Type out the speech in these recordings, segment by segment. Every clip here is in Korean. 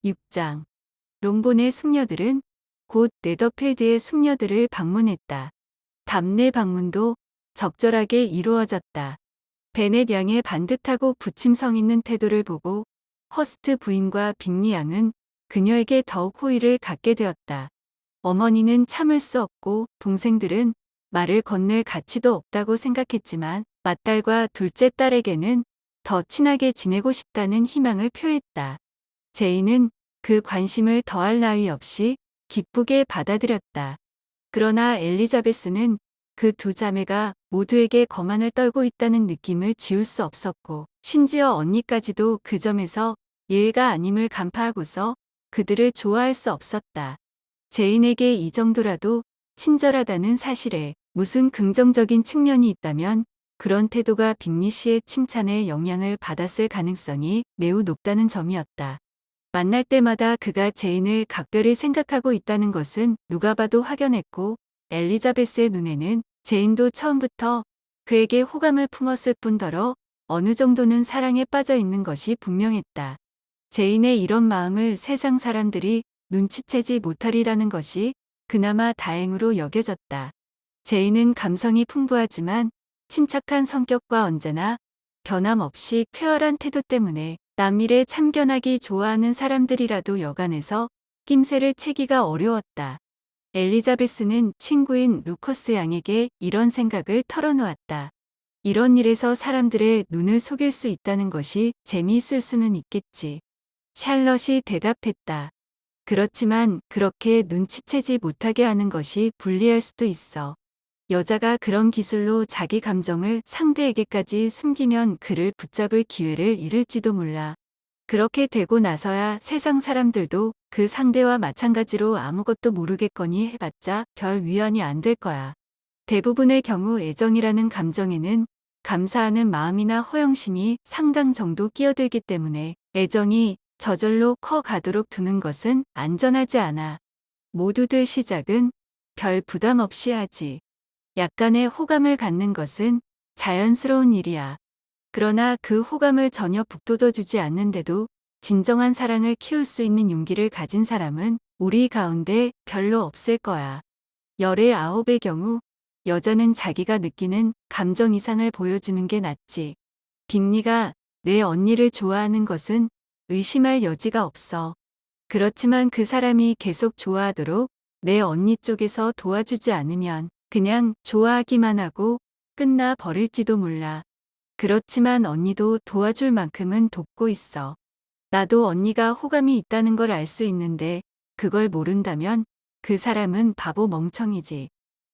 6장. 롬본의 숙녀들은 곧 네더필드의 숙녀들을 방문했다. 답내 방문도 적절하게 이루어졌다. 베넷 양의 반듯하고 부침성 있는 태도를 보고 허스트 부인과 빅리 양은 그녀에게 더욱 호의를 갖게 되었다. 어머니는 참을 수 없고 동생들은 말을 건넬 가치도 없다고 생각했지만 맏딸과 둘째 딸에게는 더 친하게 지내고 싶다는 희망을 표했다. 제이는 그 관심을 더할 나위 없이 기쁘게 받아들였다. 그러나 엘리자베스는 그 두 자매가 모두에게 거만을 떨고 있다는 느낌을 지울 수 없었고, 심지어 언니까지도 그 점에서 예의가 아님을 간파하고서 그들을 좋아할 수 없었다. 제인에게 이 정도라도 친절하다는 사실에 무슨 긍정적인 측면이 있다면 그런 태도가 빅리 씨의 칭찬에 영향을 받았을 가능성이 매우 높다는 점이었다. 만날 때마다 그가 제인을 각별히 생각하고 있다는 것은 누가 봐도 확연했고, 엘리자베스의 눈에는 제인도 처음부터 그에게 호감을 품었을 뿐더러 어느 정도는 사랑에 빠져 있는 것이 분명했다. 제인의 이런 마음을 세상 사람들이 눈치채지 못하리라는 것이 그나마 다행으로 여겨졌다. 제인은 감성이 풍부하지만 침착한 성격과 언제나 변함없이 쾌활한 태도 때문에 남일에 참견하기 좋아하는 사람들이라도 여간해서 낌새를 채기가 어려웠다. 엘리자베스는 친구인 루커스 양에게 이런 생각을 털어놓았다. 이런 일에서 사람들의 눈을 속일 수 있다는 것이 재미있을 수는 있겠지. 샬럿이 대답했다. 그렇지만 그렇게 눈치채지 못하게 하는 것이 불리할 수도 있어. 여자가 그런 기술로 자기 감정을 상대에게까지 숨기면 그를 붙잡을 기회를 잃을지도 몰라. 그렇게 되고 나서야 세상 사람들도 그 상대와 마찬가지로 아무것도 모르겠거니 해봤자 별 위안이 안 될 거야. 대부분의 경우 애정이라는 감정에는 감사하는 마음이나 허영심이 상당 정도 끼어들기 때문에 애정이 저절로 커 가도록 두는 것은 안전하지 않아. 모두들 시작은 별 부담 없이 하지. 약간의 호감을 갖는 것은 자연스러운 일이야. 그러나 그 호감을 전혀 북돋워주지 않는데도 진정한 사랑을 키울 수 있는 용기를 가진 사람은 우리 가운데 별로 없을 거야. 열의 아홉의 경우 여자는 자기가 느끼는 감정 이상을 보여주는 게 낫지. 빅리가 내 언니를 좋아하는 것은 의심할 여지가 없어. 그렇지만 그 사람이 계속 좋아하도록 내 언니 쪽에서 도와주지 않으면 그냥 좋아하기만 하고 끝나 버릴지도 몰라. 그렇지만 언니도 도와줄 만큼은 돕고 있어. 나도 언니가 호감이 있다는 걸 알 수 있는데 그걸 모른다면 그 사람은 바보 멍청이지.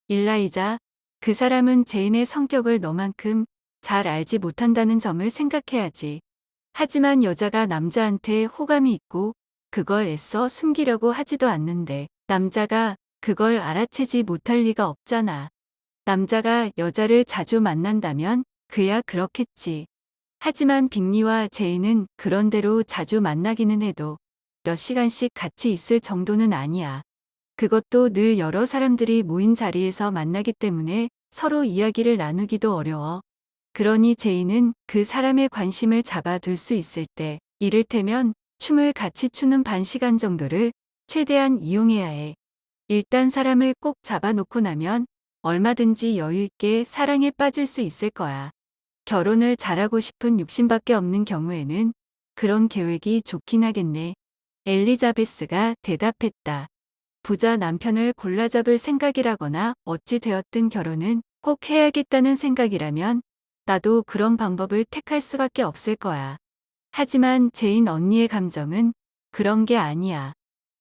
일라이자, 그 사람은 제인의 성격을 너만큼 잘 알지 못한다는 점을 생각해야지. 하지만 여자가 남자한테 호감이 있고 그걸 애써 숨기려고 하지도 않는데 남자가 그걸 알아채지 못할 리가 없잖아. 남자가 여자를 자주 만난다면 그야 그렇겠지. 하지만 빅리와 제이는 그런대로 자주 만나기는 해도 몇 시간씩 같이 있을 정도는 아니야. 그것도 늘 여러 사람들이 모인 자리에서 만나기 때문에 서로 이야기를 나누기도 어려워. 그러니 제이는 그 사람의 관심을 잡아둘 수 있을 때, 이를테면 춤을 같이 추는 반 시간 정도를 최대한 이용해야 해. 일단 사람을 꼭 잡아놓고 나면 얼마든지 여유있게 사랑에 빠질 수 있을 거야. 결혼을 잘하고 싶은 욕심밖에 없는 경우에는 그런 계획이 좋긴 하겠네. 엘리자베스가 대답했다. 부자 남편을 골라잡을 생각이라거나 어찌 되었든 결혼은 꼭 해야겠다는 생각이라면 나도 그런 방법을 택할 수밖에 없을 거야. 하지만 제인 언니의 감정은 그런 게 아니야.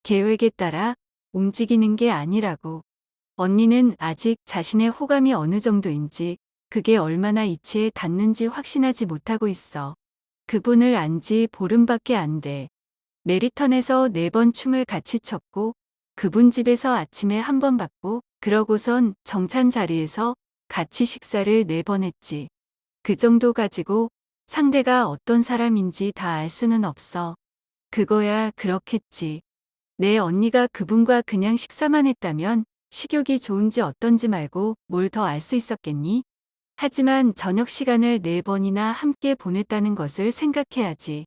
계획에 따라 움직이는 게 아니라고. 언니는 아직 자신의 호감이 어느 정도인지 그게 얼마나 이치에 닿는지 확신하지 못하고 있어. 그분을 안 지 보름밖에 안 돼. 메리턴에서 4번 춤을 같이 췄고 그분 집에서 아침에 1번 받고 그러고선 정찬 자리에서 같이 식사를 4번 했지. 그 정도 가지고 상대가 어떤 사람인지 다 알 수는 없어. 그거야 그렇겠지. 내 언니가 그분과 그냥 식사만 했다면 식욕이 좋은지 어떤지 말고 뭘 더 알 수 있었겠니? 하지만 저녁 시간을 4번이나 함께 보냈다는 것을 생각해야지.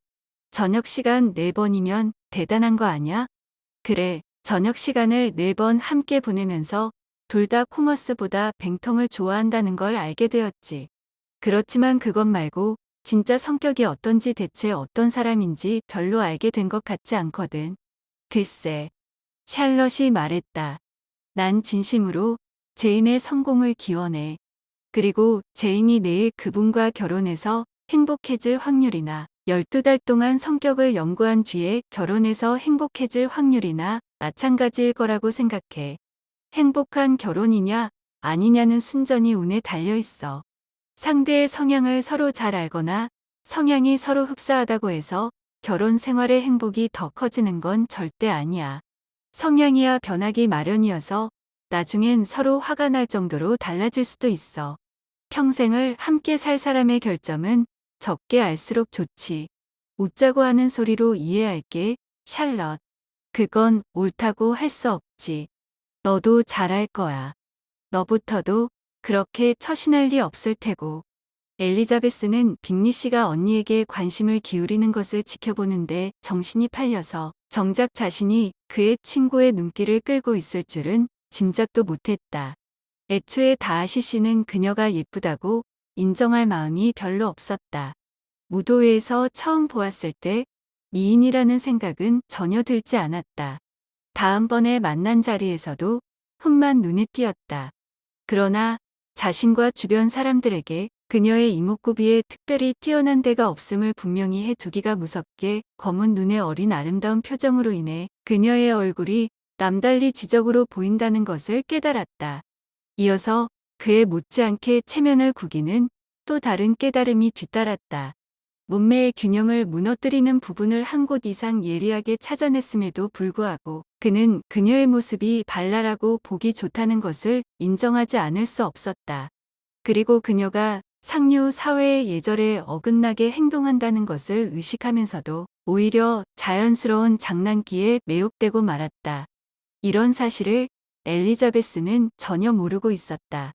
저녁 시간 4번이면 대단한 거 아냐? 그래, 저녁 시간을 4번 함께 보내면서 둘 다 코머스보다 뱅통을 좋아한다는 걸 알게 되었지. 그렇지만 그것 말고 진짜 성격이 어떤지 대체 어떤 사람인지 별로 알게 된 것 같지 않거든. 글쎄, 샬럿이 말했다. 난 진심으로 제인의 성공을 기원해. 그리고 제인이 내일 그분과 결혼해서 행복해질 확률이나 12달 동안 성격을 연구한 뒤에 결혼해서 행복해질 확률이나 마찬가지일 거라고 생각해. 행복한 결혼이냐 아니냐는 순전히 운에 달려 있어. 상대의 성향을 서로 잘 알거나 성향이 서로 흡사하다고 해서 결혼 생활의 행복이 더 커지는 건 절대 아니야. 성향이야 변하기 마련이어서 나중엔 서로 화가 날 정도로 달라질 수도 있어. 평생을 함께 살 사람의 결점은 적게 알수록 좋지. 웃자고 하는 소리로 이해할게, 샬럿. 그건 옳다고 할 수 없지. 너도 잘할 거야. 너부터도 그렇게 처신할 리 없을 테고. 엘리자베스는 빅리 씨가 언니에게 관심을 기울이는 것을 지켜보는데 정신이 팔려서 정작 자신이 그의 친구의 눈길을 끌고 있을 줄은 짐작도 못했다. 애초에 다하시 씨는 그녀가 예쁘다고 인정할 마음이 별로 없었다. 무도회에서 처음 보았을 때 미인이라는 생각은 전혀 들지 않았다. 다음번에 만난 자리에서도 흠만 눈에 띄었다. 그러나 자신과 주변 사람들에게 그녀의 이목구비에 특별히 뛰어난 데가 없음을 분명히 해두기가 무섭게 검은 눈의 어린 아름다운 표정으로 인해 그녀의 얼굴이 남달리 지적으로 보인다는 것을 깨달았다. 이어서 그의 못지않게 체면을 구기는 또 다른 깨달음이 뒤따랐다. 몸매의 균형을 무너뜨리는 부분을 한 곳 이상 예리하게 찾아냈음에도 불구하고 그는 그녀의 모습이 발랄하고 보기 좋다는 것을 인정하지 않을 수 없었다. 그리고 그녀가 상류 사회의 예절에 어긋나게 행동한다는 것을 의식하면서도 오히려 자연스러운 장난기에 매혹되고 말았다. 이런 사실을 엘리자베스는 전혀 모르고 있었다.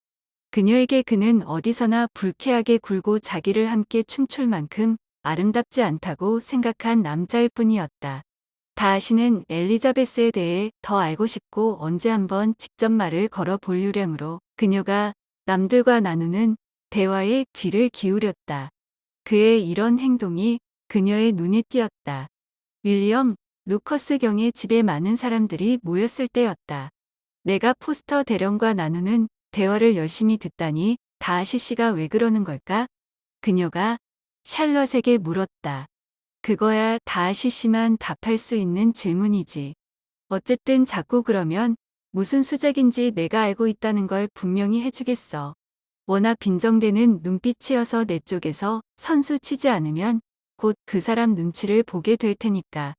그녀에게 그는 어디서나 불쾌하게 굴고 자기를 함께 춤출 만큼 아름답지 않다고 생각한 남자일 뿐이었다. 다하시는 엘리자베스에 대해 더 알고 싶고 언제 한번 직접 말을 걸어 볼 요량으로 그녀가 남들과 나누는 대화에 귀를 기울였다. 그의 이런 행동이 그녀의 눈에 띄었다. 윌리엄 루커스 경의 집에 많은 사람들이 모였을 때였다. 내가 포스터 대령과 나누는 대화를 열심히 듣다니 다하시 씨가 왜 그러는 걸까? 그녀가 샬럿에게 물었다. 그거야 다하시 씨만 답할 수 있는 질문이지. 어쨌든 자꾸 그러면 무슨 수작인지 내가 알고 있다는 걸 분명히 해주겠어. 워낙 빈정대는 눈빛이어서 내 쪽에서 선수 치지 않으면 곧 그 사람 눈치를 보게 될 테니까.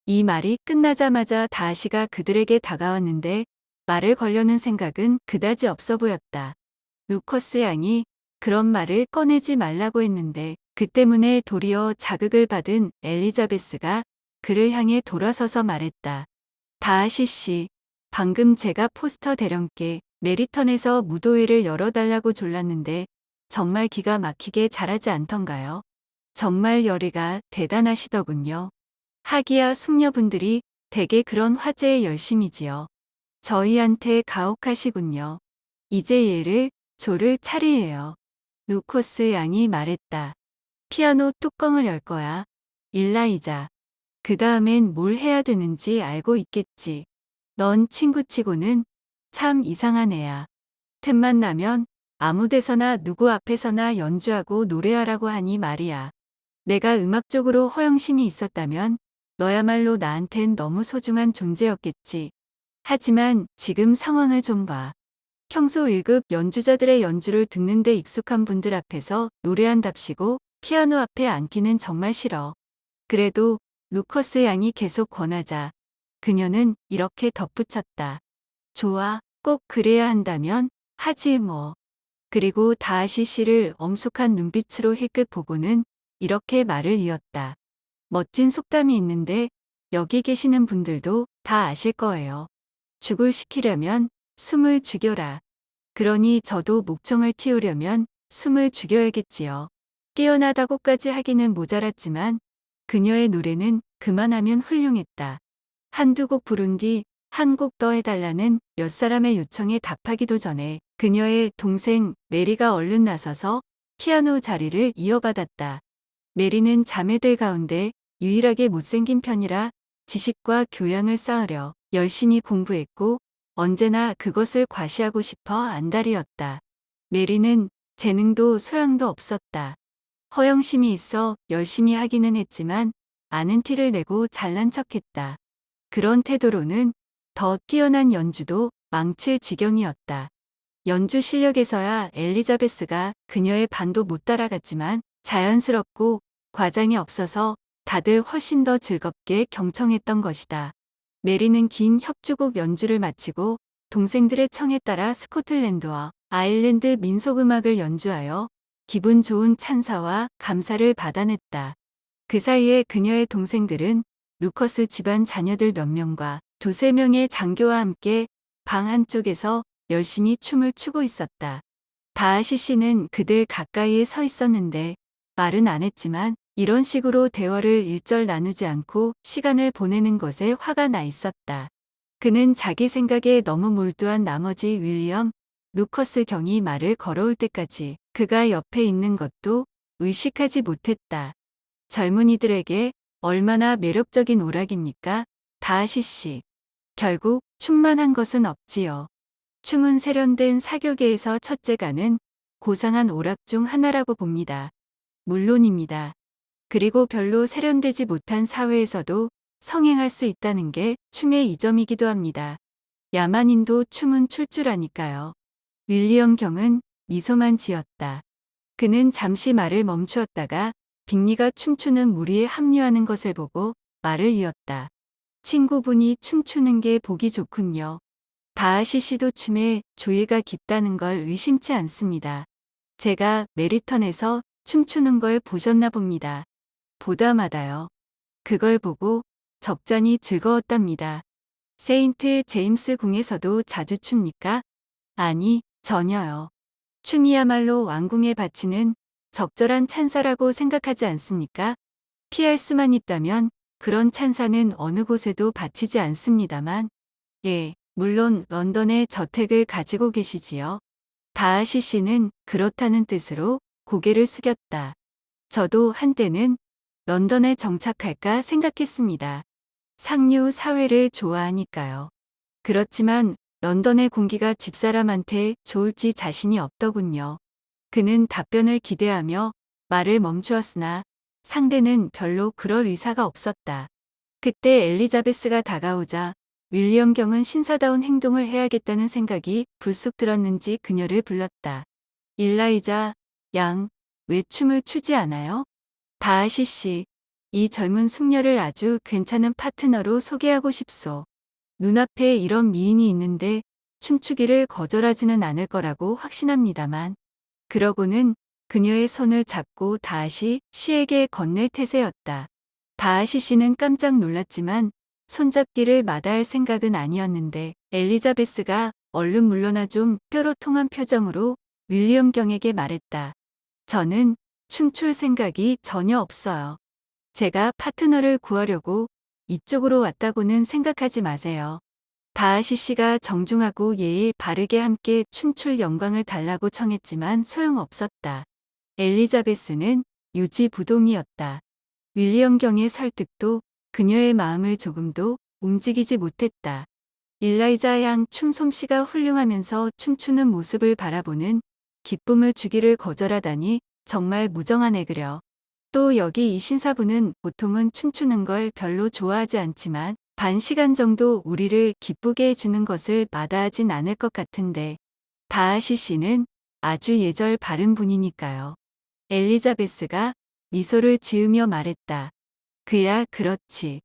이 말이 끝나자마자 다하시가 그들에게 다가왔는데 말을 걸려는 생각은 그다지 없어 보였다. 루커스 양이 그런 말을 꺼내지 말라고 했는데 그 때문에 도리어 자극을 받은 엘리자베스가 그를 향해 돌아서서 말했다. 다하시 씨, 방금 제가 포스터 대령께 메리턴에서 무도회를 열어달라고 졸랐는데 정말 기가 막히게 잘하지 않던가요? 정말 열의가 대단하시더군요. 하기야 숙녀분들이 대개 그런 화제에 열심이지요. 저희한테 가혹하시군요. 이제 얘를 조를 차리에요. 루코스 양이 말했다. 피아노 뚜껑을 열 거야. 일라이자. 그 다음엔 뭘 해야 되는지 알고 있겠지. 넌 친구치고는 참 이상한 애야. 틈만 나면 아무 데서나 누구 앞에서나 연주하고 노래하라고 하니 말이야. 내가 음악적으로 허영심이 있었다면 너야말로 나한텐 너무 소중한 존재였겠지. 하지만 지금 상황을 좀 봐. 평소 1급 연주자들의 연주를 듣는데 익숙한 분들 앞에서 노래한답시고 피아노 앞에 앉기는 정말 싫어. 그래도 루커스 양이 계속 권하자 그녀는 이렇게 덧붙였다. 좋아, 꼭 그래야 한다면 하지 뭐. 그리고 다하시 씨를 엄숙한 눈빛으로 힐끗 보고는 이렇게 말을 이었다. 멋진 속담이 있는데 여기 계시는 분들도 다 아실 거예요. 죽을 시키려면 숨을 죽여라. 그러니 저도 목청을 틔우려면 숨을 죽여야겠지요. 깨어나다고까지 하기는 모자랐지만 그녀의 노래는 그만하면 훌륭했다. 한두 곡 부른 뒤 한 곡 더 해달라는 몇 사람의 요청에 답하기도 전에 그녀의 동생 메리가 얼른 나서서 피아노 자리를 이어받았다. 메리는 자매들 가운데 유일하게 못생긴 편이라 지식과 교양을 쌓으려 열심히 공부했고 언제나 그것을 과시하고 싶어 안달이었다. 메리는 재능도 소양도 없었다. 허영심이 있어 열심히 하기는 했지만 아는 티를 내고 잘난 척했다. 그런 태도로는 더 뛰어난 연주도 망칠 지경이었다. 연주 실력에서야 엘리자베스가 그녀의 반도 못 따라갔지만 자연스럽고 과장이 없어서 다들 훨씬 더 즐겁게 경청했던 것이다. 메리는 긴 협주곡 연주를 마치고 동생들의 청에 따라 스코틀랜드와 아일랜드 민속음악을 연주하여 기분 좋은 찬사와 감사를 받아냈다. 그 사이에 그녀의 동생들은 루커스 집안 자녀들 몇 명과 두세 명의 장교와 함께 방 한쪽에서 열심히 춤을 추고 있었다. 다하시 씨는 그들 가까이에 서 있었는데 말은 안 했지만 이런 식으로 대화를 일절 나누지 않고 시간을 보내는 것에 화가 나 있었다. 그는 자기 생각에 너무 몰두한 나머지 윌리엄, 루커스 경이 말을 걸어올 때까지 그가 옆에 있는 것도 의식하지 못했다. 젊은이들에게 얼마나 매력적인 오락입니까? 다하시 씨. 결국 춤만 한 것은 없지요. 춤은 세련된 사교계에서 첫째가는 고상한 오락 중 하나라고 봅니다. 물론입니다. 그리고 별로 세련되지 못한 사회에서도 성행할 수 있다는 게 춤의 이점이기도 합니다. 야만인도 춤은 출 줄 아니까요. 윌리엄 경은 미소만 지었다. 그는 잠시 말을 멈추었다가 빅리가 춤추는 무리에 합류하는 것을 보고 말을 이었다. 친구분이 춤추는 게 보기 좋군요. 다하시 씨도 춤에 조예가 깊다는 걸 의심치 않습니다. 제가 메리턴에서 춤추는 걸 보셨나 봅니다. 보다마다요. 그걸 보고 적잖이 즐거웠답니다. 세인트 제임스 궁에서도 자주 춥니까? 아니, 전혀요. 춤이야말로 왕궁에 바치는 적절한 찬사라고 생각하지 않습니까? 피할 수만 있다면 그런 찬사는 어느 곳에도 바치지 않습니다만, 예, 물론 런던에 저택을 가지고 계시지요. 다하시 씨는 그렇다는 뜻으로 고개를 숙였다. 저도 한때는 런던에 정착할까 생각했습니다. 상류 사회를 좋아하니까요. 그렇지만 런던의 공기가 집사람한테 좋을지 자신이 없더군요. 그는 답변을 기대하며 말을 멈추었으나 상대는 별로 그럴 의사가 없었다. 그때 엘리자베스가 다가오자 윌리엄 경은 신사다운 행동을 해야겠다는 생각이 불쑥 들었는지 그녀를 불렀다. 일라이자 양, 왜 춤을 추지 않아요? 다하시 씨, 이 젊은 숙녀를 아주 괜찮은 파트너로 소개하고 싶소. 눈앞에 이런 미인이 있는데 춤추기를 거절하지는 않을 거라고 확신합니다만. 그러고는 그녀의 손을 잡고 다하시 씨에게 건넬 태세였다. 다하시 씨는 깜짝 놀랐지만 손잡기를 마다할 생각은 아니었는데 엘리자베스가 얼른 물러나 좀 뾰로통한 표정으로 윌리엄 경에게 말했다. 저는 춤출 생각이 전혀 없어요. 제가 파트너를 구하려고 이쪽으로 왔다고는 생각하지 마세요. 다하시 씨가 정중하고 예의 바르게 함께 춤출 영광을 달라고 청했지만 소용없었다. 엘리자베스는 유지부동이었다. 윌리엄 경의 설득도 그녀의 마음을 조금도 움직이지 못했다. 일라이자 양 춤 솜씨가 훌륭하면서 춤추는 모습을 바라보는 기쁨을 주기를 거절하다니 정말 무정한 애그려. 또 여기 이 신사부는 보통은 춤추는 걸 별로 좋아하지 않지만 반 시간 정도 우리를 기쁘게 해주는 것을 마다하진 않을 것 같은데 다하시 씨는 아주 예절 바른 분이니까요. 엘리자베스가 미소를 지으며 말했다. 그야 그렇지.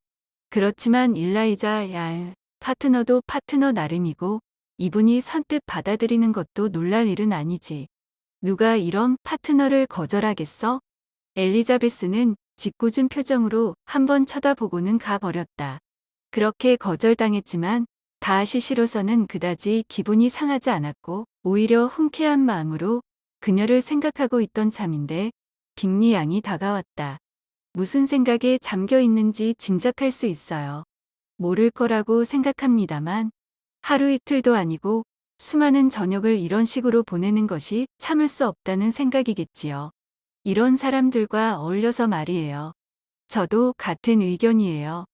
그렇지만 일라이자 야 파트너도 파트너 나름이고 이분이 선뜻 받아들이는 것도 놀랄 일은 아니지. 누가 이런 파트너를 거절하겠어? 엘리자베스는 짓궂은 표정으로 한번 쳐다보고는 가버렸다. 그렇게 거절당했지만 다하시 씨로서는 그다지 기분이 상하지 않았고 오히려 흔쾌한 마음으로 그녀를 생각하고 있던 참인데 빅리 양이 다가왔다. 무슨 생각에 잠겨 있는지 짐작할 수 있어요. 모를 거라고 생각합니다만 하루 이틀도 아니고 수많은 저녁을 이런 식으로 보내는 것이 참을 수 없다는 생각이겠지요. 이런 사람들과 어울려서 말이에요. 저도 같은 의견이에요.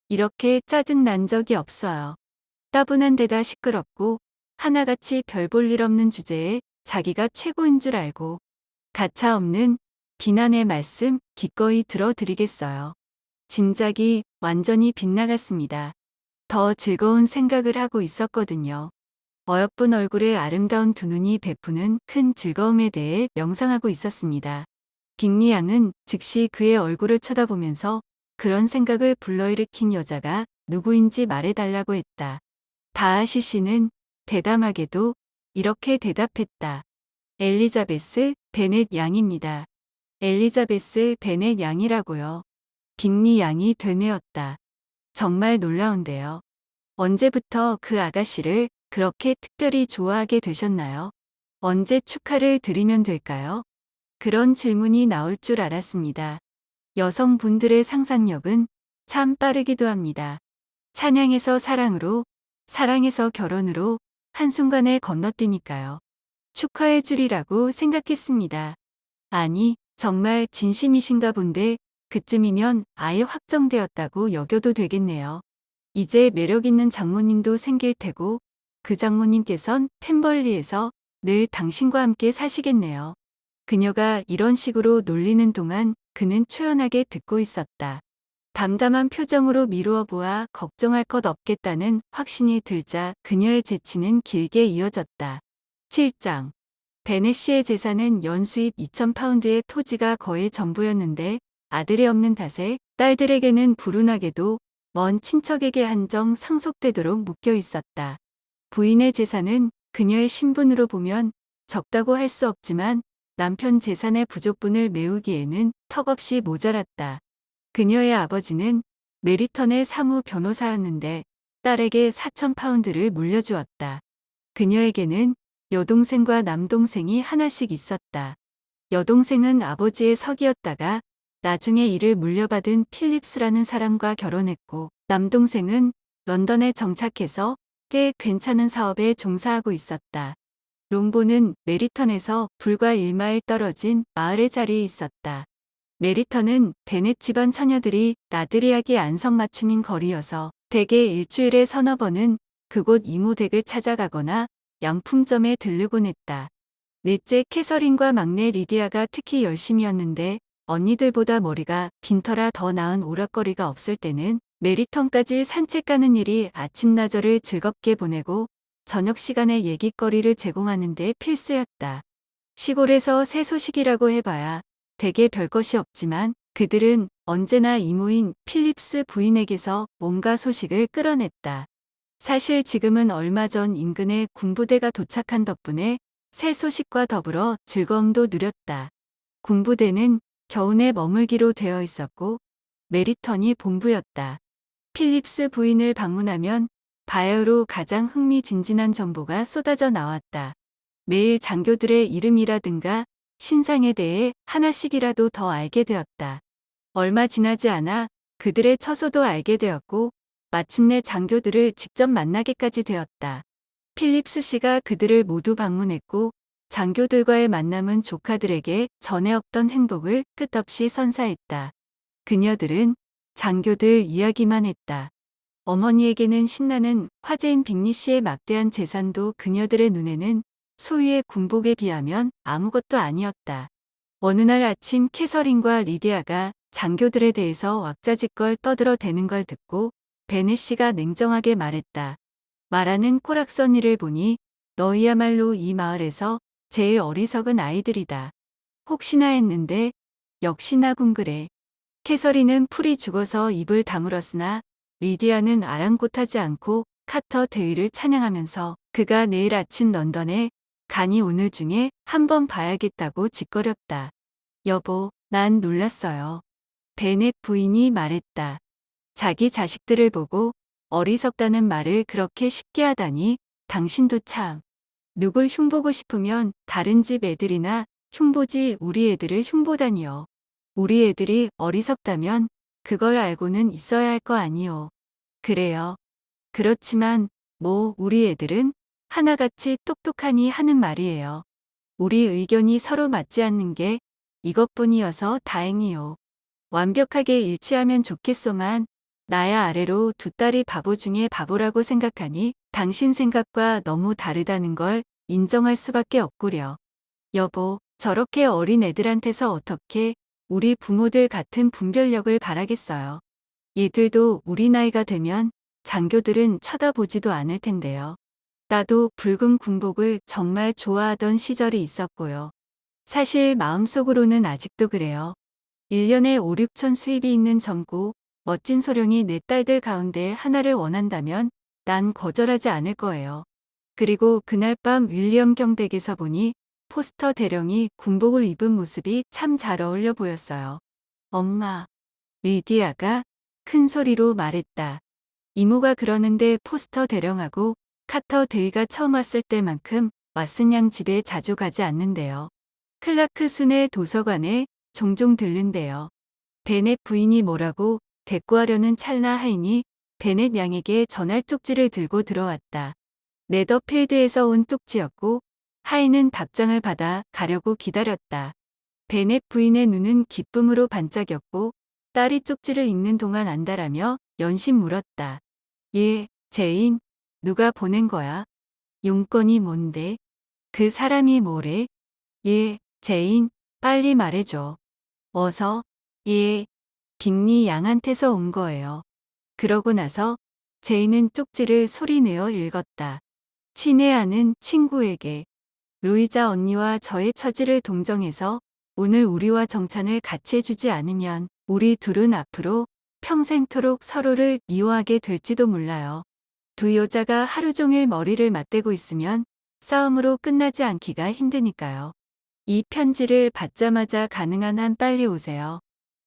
이렇게 짜증 난 적이 없어요. 따분한 데다 시끄럽고 하나같이 별 볼 일 없는 주제에 자기가 최고인 줄 알고 가차없는 비난의 말씀 기꺼이 들어드리겠어요. 짐작이 완전히 빗나갔습니다. 더 즐거운 생각을 하고 있었거든요. 어여쁜 얼굴에 아름다운 두 눈이 베푸는 큰 즐거움에 대해 명상하고 있었습니다. 빅리 양은 즉시 그의 얼굴을 쳐다보면서 그런 생각을 불러일으킨 여자가 누구인지 말해달라고 했다. 다하시 씨는 대담하게도 이렇게 대답했다. 엘리자베스 베넷 양입니다. 엘리자베스 베넷 양이라고요. 빅리 양이 되뇌었다. 정말 놀라운데요. 언제부터 그 아가씨를 그렇게 특별히 좋아하게 되셨나요? 언제 축하를 드리면 될까요? 그런 질문이 나올 줄 알았습니다. 여성분들의 상상력은 참 빠르기도 합니다. 찬양에서 사랑으로, 사랑에서 결혼으로 한순간에 건너뛰니까요. 축하해 주리라고 생각했습니다. 아니, 정말 진심이신가 본데 그쯤이면 아예 확정되었다고 여겨도 되겠네요. 이제 매력있는 장모님도 생길 테고 그 장모님께선 펜벌리에서 늘 당신과 함께 사시겠네요. 그녀가 이런 식으로 놀리는 동안 그는 초연하게 듣고 있었다. 담담한 표정으로 미루어 보아 걱정할 것 없겠다는 확신이 들자 그녀의 재치는 길게 이어졌다. 7장. 베넷 씨의 재산은 연수입 2,000파운드의 토지가 거의 전부였는데 아들이 없는 탓에 딸들에게는 불운하게도 먼 친척에게 한정 상속되도록 묶여 있었다. 부인의 재산은 그녀의 신분으로 보면 적다고 할 수 없지만 남편 재산의 부족분을 메우기에는 턱없이 모자랐다. 그녀의 아버지는 메리턴의 사무 변호사였는데 딸에게 4,000파운드를 물려주었다. 그녀에게는 여동생과 남동생이 하나씩 있었다. 여동생은 아버지의 석이었다가 나중에 이를 물려받은 필립스라는 사람과 결혼했고 남동생은 런던에 정착해서 꽤 괜찮은 사업에 종사하고 있었다. 롱보는 메리턴에서 불과 1마일 떨어진 마을의 자리에 있었다. 메리턴은 베넷 집안 처녀들이 나들이하기 안성맞춤인 거리여서 대개 일주일에 서너 번은 그곳 이모댁을 찾아가거나 양품점에 들르곤 했다. 넷째 캐서린과 막내 리디아가 특히 열심이었는데 언니들보다 머리가 긴 터라 더 나은 오락거리가 없을 때는 메리턴까지 산책 가는 일이 아침나절을 즐겁게 보내고 저녁 시간에 얘기거리를 제공하는 데 필수였다. 시골에서 새 소식이라고 해봐야 대개 별것이 없지만 그들은 언제나 이모인 필립스 부인에게서 뭔가 소식을 끌어냈다. 사실 지금은 얼마 전 인근에 군부대가 도착한 덕분에 새 소식과 더불어 즐거움도 누렸다. 군부대는 겨우내 머물기로 되어 있었고 메리턴이 본부였다. 필립스 부인을 방문하면 바야흐로 가장 흥미진진한 정보가 쏟아져 나왔다. 매일 장교들의 이름이라든가 신상에 대해 하나씩이라도 더 알게 되었다. 얼마 지나지 않아 그들의 처소도 알게 되었고 마침내 장교들을 직접 만나게까지 되었다. 필립스 씨가 그들을 모두 방문했고 장교들과의 만남은 조카들에게 전에 없던 행복을 끝없이 선사했다. 그녀들은 장교들 이야기만 했다. 어머니에게는 신나는 화제인 빅리 씨의 막대한 재산도 그녀들의 눈에는 소유의 군복에 비하면 아무것도 아니었다. 어느 날 아침 캐서린과 리디아가 장교들에 대해서 왁자지껄 떠들어대는 걸 듣고 베넷 씨가 냉정하게 말했다. 말하는 코락서니를 보니 너희야말로 이 마을에서 제일 어리석은 아이들이다. 혹시나 했는데 역시나군 그래. 캐서린은 풀이 죽어서 입을 다물었으나 리디아는 아랑곳하지 않고 카터 대위를 찬양하면서 그가 내일 아침 런던에 가니 오늘 중에 한번 봐야겠다고 짓거렸다. 여보, 난 놀랐어요. 베넷 부인이 말했다. 자기 자식들을 보고 어리석다는 말을 그렇게 쉽게 하다니 당신도 참. 누굴 흉보고 싶으면 다른 집 애들이나 흉보지 우리 애들을 흉보다니요. 우리 애들이 어리석다면 그걸 알고는 있어야 할 거 아니오. 그래요. 그렇지만 우리 애들은 하나같이 똑똑하니 하는 말이에요. 우리 의견이 서로 맞지 않는 게 이것뿐이어서 다행이요. 완벽하게 일치하면 좋겠소만 나야 아래로 두 딸이 바보 중에 바보라고 생각하니 당신 생각과 너무 다르다는 걸 인정할 수밖에 없구려. 여보, 저렇게 어린 애들한테서 어떻게 우리 부모들 같은 분별력을 바라겠어요. 얘들도 우리 나이가 되면 장교들은 쳐다보지도 않을 텐데요. 나도 붉은 군복을 정말 좋아하던 시절이 있었고요. 사실 마음속으로는 아직도 그래요. 1년에 5, 6천 수입이 있는 젊고 멋진 소령이 내 딸들 가운데 하나를 원한다면 난 거절하지 않을 거예요. 그리고 그날 밤 윌리엄 경댁에서 보니 포스터 대령이 군복을 입은 모습이 참 잘 어울려 보였어요. 엄마, 리디아가 큰 소리로 말했다. 이모가 그러는데 포스터 대령하고 카터 데이가 처음 왔을 때만큼 왓슨 양 집에 자주 가지 않는데요. 클라크 순의 도서관에 종종 들른대요. 베넷 부인이 뭐라고 대꾸하려는 찰나 하이니 베넷 양에게 전할 쪽지를 들고 들어왔다. 네더필드에서 온 쪽지였고 하이는 답장을 받아 가려고 기다렸다. 베넷 부인의 눈은 기쁨으로 반짝였고 딸이 쪽지를 읽는 동안 안다라며 연신 물었다. 예, 제인, 누가 보낸 거야? 용건이 뭔데? 그 사람이 뭐래? 예, 제인, 빨리 말해줘. 어서. 예, 빅리 양한테서 온 거예요. 그러고 나서 제인은 쪽지를 소리내어 읽었다. 친애하는 친구에게. 루이자 언니와 저의 처지를 동정해서 오늘 우리와 정찬을 같이 해주지 않으면 우리 둘은 앞으로 평생토록 서로를 미워하게 될지도 몰라요. 두 여자가 하루 종일 머리를 맞대고 있으면 싸움으로 끝나지 않기가 힘드니까요. 이 편지를 받자마자 가능한 한 빨리 오세요.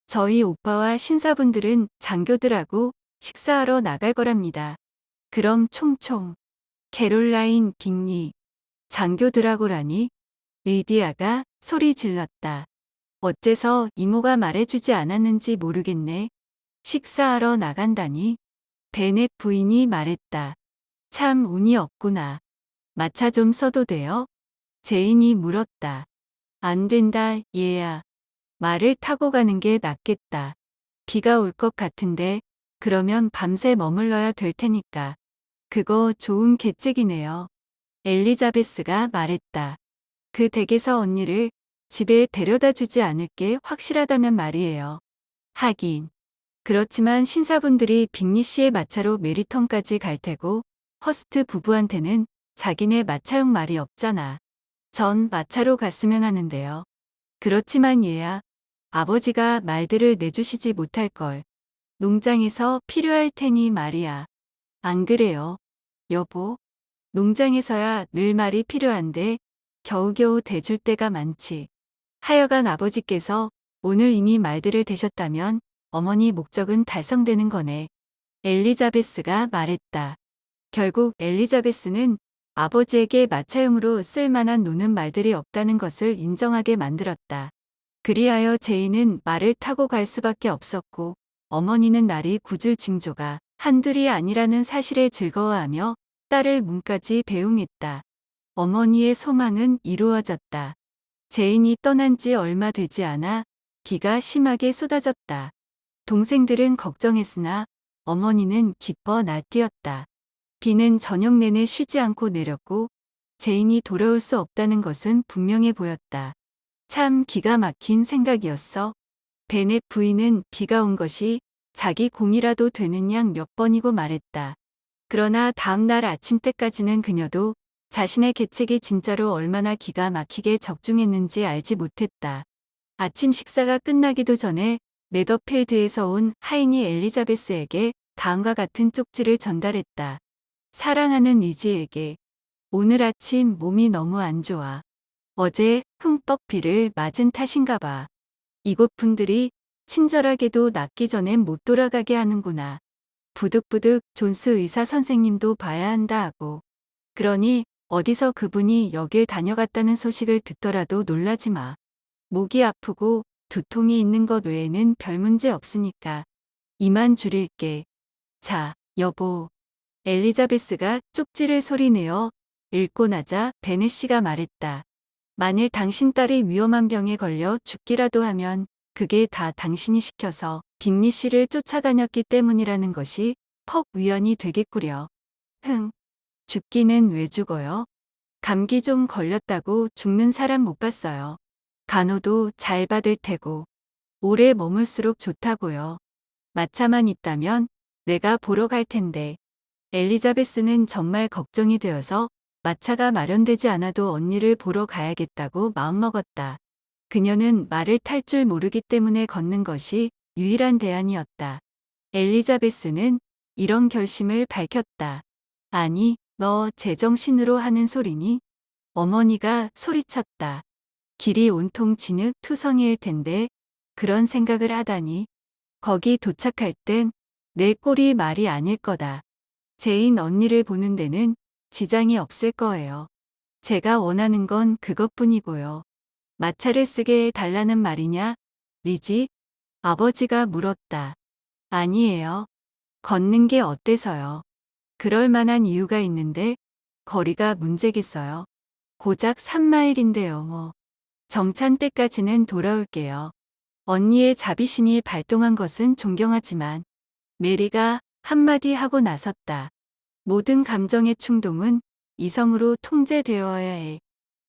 저희 오빠와 신사분들은 장교들하고 식사하러 나갈 거랍니다. 그럼 총총. 캐롤라인 빅리. 장교들하고라니? 리디아가 소리 질렀다. 어째서 이모가 말해주지 않았는지 모르겠네. 식사하러 나간다니? 베넷 부인이 말했다. 참 운이 없구나. 마차 좀 써도 돼요? 제인이 물었다. 안 된다, 얘야. 말을 타고 가는 게 낫겠다. 비가 올 것 같은데 그러면 밤새 머물러야 될 테니까. 그거 좋은 계책이네요. 엘리자베스가 말했다. 그 댁에서 언니를 집에 데려다 주지 않을 게 확실하다면 말이에요. 하긴. 그렇지만 신사분들이 빅리 씨의 마차로 메리턴까지 갈 테고 허스트 부부한테는 자기네 마차용 말이 없잖아. 전 마차로 갔으면 하는데요. 그렇지만 얘야, 아버지가 말들을 내주시지 못할 걸. 농장에서 필요할 테니 말이야. 안 그래요, 여보? 농장에서야 늘 말이 필요한데 겨우겨우 대줄 때가 많지. 하여간 아버지께서 오늘 이미 말들을 대셨다면 어머니 목적은 달성되는 거네. 엘리자베스가 말했다. 결국 엘리자베스는 아버지에게 마차용으로 쓸만한 노는 말들이 없다는 것을 인정하게 만들었다. 그리하여 제인은 말을 타고 갈 수밖에 없었고 어머니는 날이 굳을 징조가 한둘이 아니라는 사실에 즐거워하며 딸을 문까지 배웅했다. 어머니의 소망은 이루어졌다. 제인이 떠난 지 얼마 되지 않아 비가 심하게 쏟아졌다. 동생들은 걱정했으나 어머니는 기뻐 날뛰었다. 비는 저녁 내내 쉬지 않고 내렸고 제인이 돌아올 수 없다는 것은 분명해 보였다. 참 기가 막힌 생각이었어. 베넷 부인은 비가 온 것이 자기 공이라도 되는 양 몇 번이고 말했다. 그러나 다음 날 아침 때까지는 그녀도 자신의 계책이 진짜로 얼마나 기가 막히게 적중했는지 알지 못했다. 아침 식사가 끝나기도 전에 네더필드에서 온 하인이 엘리자베스에게 다음과 같은 쪽지를 전달했다. 사랑하는 리지에게. 오늘 아침 몸이 너무 안 좋아. 어제 흠뻑 비를 맞은 탓인가 봐. 이곳 분들이 친절하게도 낫기 전엔 못 돌아가게 하는구나. 부득부득 존스 의사 선생님도 봐야 한다 하고. 그러니 어디서 그분이 여길 다녀갔다는 소식을 듣더라도 놀라지 마. 목이 아프고 두통이 있는 것 외에는 별 문제 없으니까 이만 줄일게. 자, 여보. 엘리자베스가 쪽지를 소리내어 읽고 나자 베넷 씨가 말했다. 만일 당신 딸이 위험한 병에 걸려 죽기라도 하면 그게 다 당신이 시켜서 빅리 씨를 쫓아다녔기 때문이라는 것이 퍽 위안이 되겠구려. 흥, 죽기는 왜 죽어요? 감기 좀 걸렸다고 죽는 사람 못 봤어요. 간호도 잘 받을 테고 오래 머물수록 좋다고요. 마차만 있다면 내가 보러 갈 텐데. 엘리자베스는 정말 걱정이 되어서 마차가 마련되지 않아도 언니를 보러 가야겠다고 마음먹었다. 그녀는 말을 탈 줄 모르기 때문에 걷는 것이 유일한 대안이었다. 엘리자베스는 이런 결심을 밝혔다. 아니, 너 제정신으로 하는 소리니? 어머니가 소리쳤다. 길이 온통 진흙 투성이일 텐데 그런 생각을 하다니. 거기 도착할 땐 내 꼴이 말이 아닐 거다. 제인 언니를 보는 데는 지장이 없을 거예요. 제가 원하는 건 그것뿐이고요. 마차를 쓰게 해달라는 말이냐, 리지? 아버지가 물었다. 아니에요. 걷는 게 어때서요? 그럴 만한 이유가 있는데 거리가 문제겠어요. 고작 3마일인데요. 뭐. 정찬 때까지는 돌아올게요. 언니의 자비심이 발동한 것은 존경하지만 메리가 한마디 하고 나섰다. 모든 감정의 충동은 이성으로 통제되어야 해.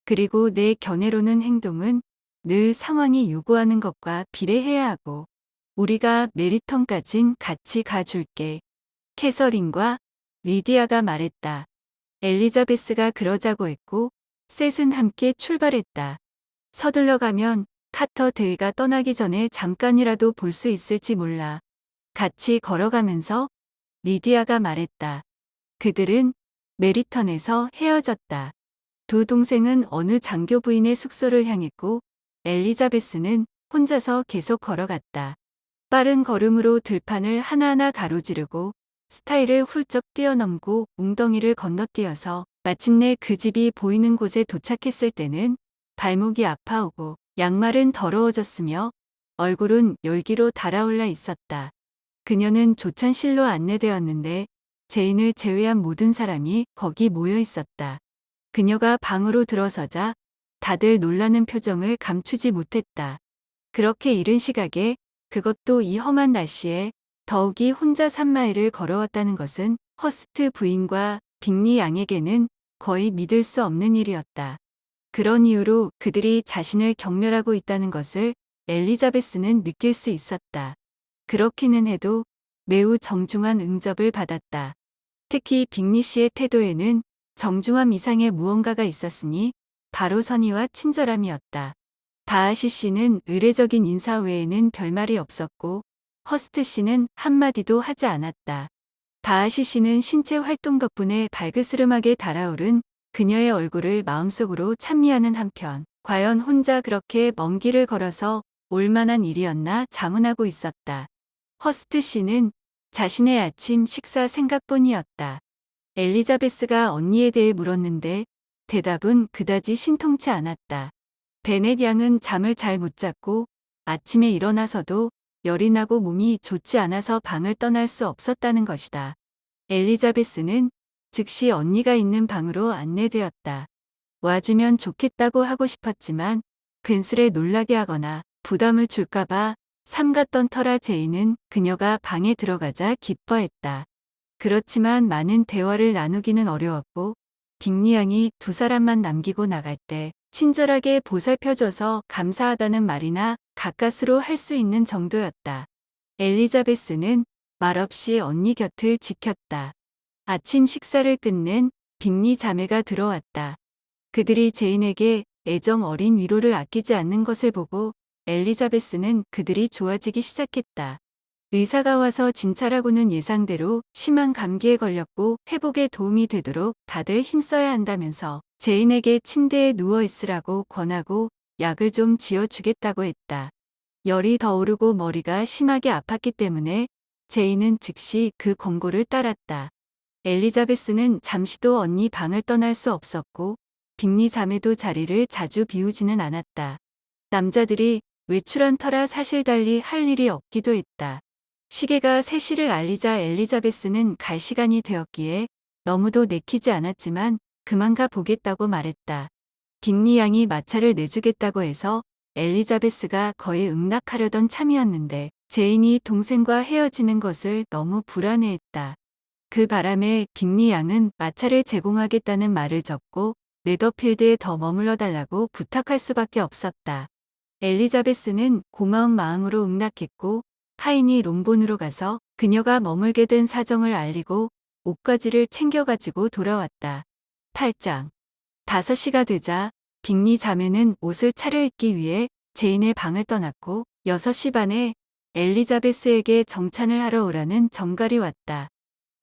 그리고 내 견해로는 행동은 늘 상황이 요구하는 것과 비례해야 하고 우리가 메리턴까진 같이 가줄게. 캐서린과 리디아가 말했다. 엘리자베스가 그러자고 했고 셋은 함께 출발했다. 서둘러 가면 카터 데이가 떠나기 전에 잠깐이라도 볼 수 있을지 몰라. 같이 걸어가면서 리디아가 말했다. 그들은 메리턴에서 헤어졌다. 두 동생은 어느 장교 부인의 숙소를 향했고 엘리자베스는 혼자서 계속 걸어갔다. 빠른 걸음으로 들판을 하나하나 가로지르고 스타일을 훌쩍 뛰어넘고 웅덩이를 건너뛰어서 마침내 그 집이 보이는 곳에 도착했을 때는 발목이 아파오고 양말은 더러워졌으며 얼굴은 열기로 달아올라 있었다. 그녀는 조찬실로 안내되었는데 제인을 제외한 모든 사람이 거기 모여 있었다. 그녀가 방으로 들어서자 다들 놀라는 표정을 감추지 못했다. 그렇게 이른 시각에 그것도 이 험한 날씨에 더욱이 혼자 3마일을 걸어왔다는 것은 허스트 부인과 빅리 양에게는 거의 믿을 수 없는 일이었다. 그런 이유로 그들이 자신을 경멸하고 있다는 것을 엘리자베스는 느낄 수 있었다. 그렇기는 해도 매우 정중한 응접을 받았다. 특히 빅리 씨의 태도에는 정중함 이상의 무언가가 있었으니 바로 선의와 친절함이었다. 다하시 씨는 의례적인 인사 외에는 별말이 없었고 허스트 씨는 한마디도 하지 않았다. 다하시 씨는 신체 활동 덕분에 발그스름하게 달아오른 그녀의 얼굴을 마음속으로 찬미하는 한편 과연 혼자 그렇게 먼 길을 걸어서 올만한 일이었나 자문하고 있었다. 허스트 씨는 자신의 아침 식사 생각뿐이었다. 엘리자베스가 언니에 대해 물었는데 대답은 그다지 신통치 않았다. 베넷 양은 잠을 잘 못 잤고 아침에 일어나서도 열이 나고 몸이 좋지 않아서 방을 떠날 수 없었다는 것이다. 엘리자베스는 즉시 언니가 있는 방으로 안내되었다. 와주면 좋겠다고 하고 싶었지만 근슬에 놀라게 하거나 부담을 줄까봐 삼갔던 터라 제인은 그녀가 방에 들어가자 기뻐했다. 그렇지만 많은 대화를 나누기는 어려웠고 빅리 양이 두 사람만 남기고 나갈 때 친절하게 보살펴줘서 감사하다는 말이나 가까스로 할 수 있는 정도였다. 엘리자베스는 말없이 언니 곁을 지켰다. 아침 식사를 끝낸 빅리 자매가 들어왔다. 그들이 제인에게 애정 어린 위로를 아끼지 않는 것을 보고 엘리자베스는 그들이 좋아지기 시작했다. 의사가 와서 진찰하고는 예상대로 심한 감기에 걸렸고 회복에 도움이 되도록 다들 힘써야 한다면서 제인에게 침대에 누워 있으라고 권하고 약을 좀 지어주겠다고 했다. 열이 더 오르고 머리가 심하게 아팠기 때문에 제인은 즉시 그 권고를 따랐다. 엘리자베스는 잠시도 언니 방을 떠날 수 없었고 빅리 자매도 자리를 자주 비우지는 않았다. 남자들이 외출한 터라 사실 달리 할 일이 없기도 했다. 시계가 3시를 알리자 엘리자베스는 갈 시간이 되었기에 너무도 내키지 않았지만 그만 가 보겠다고 말했다. 빅리 양이 마차를 내주겠다고 해서 엘리자베스가 거의 응낙하려던 참이었는데 제인이 동생과 헤어지는 것을 너무 불안해했다. 그 바람에 빅리 양은 마차를 제공하겠다는 말을 접고 네더필드에 더 머물러 달라고 부탁할 수밖에 없었다. 엘리자베스는 고마운 마음으로 응낙했고 하인이 롱본으로 가서 그녀가 머물게 된 사정을 알리고 옷가지를 챙겨가지고 돌아왔다. 8장 5시가 되자 빅리 자매는 옷을 차려입기 위해 제인의 방을 떠났고 6시 반에 엘리자베스에게 정찬을 하러 오라는 전갈이 왔다.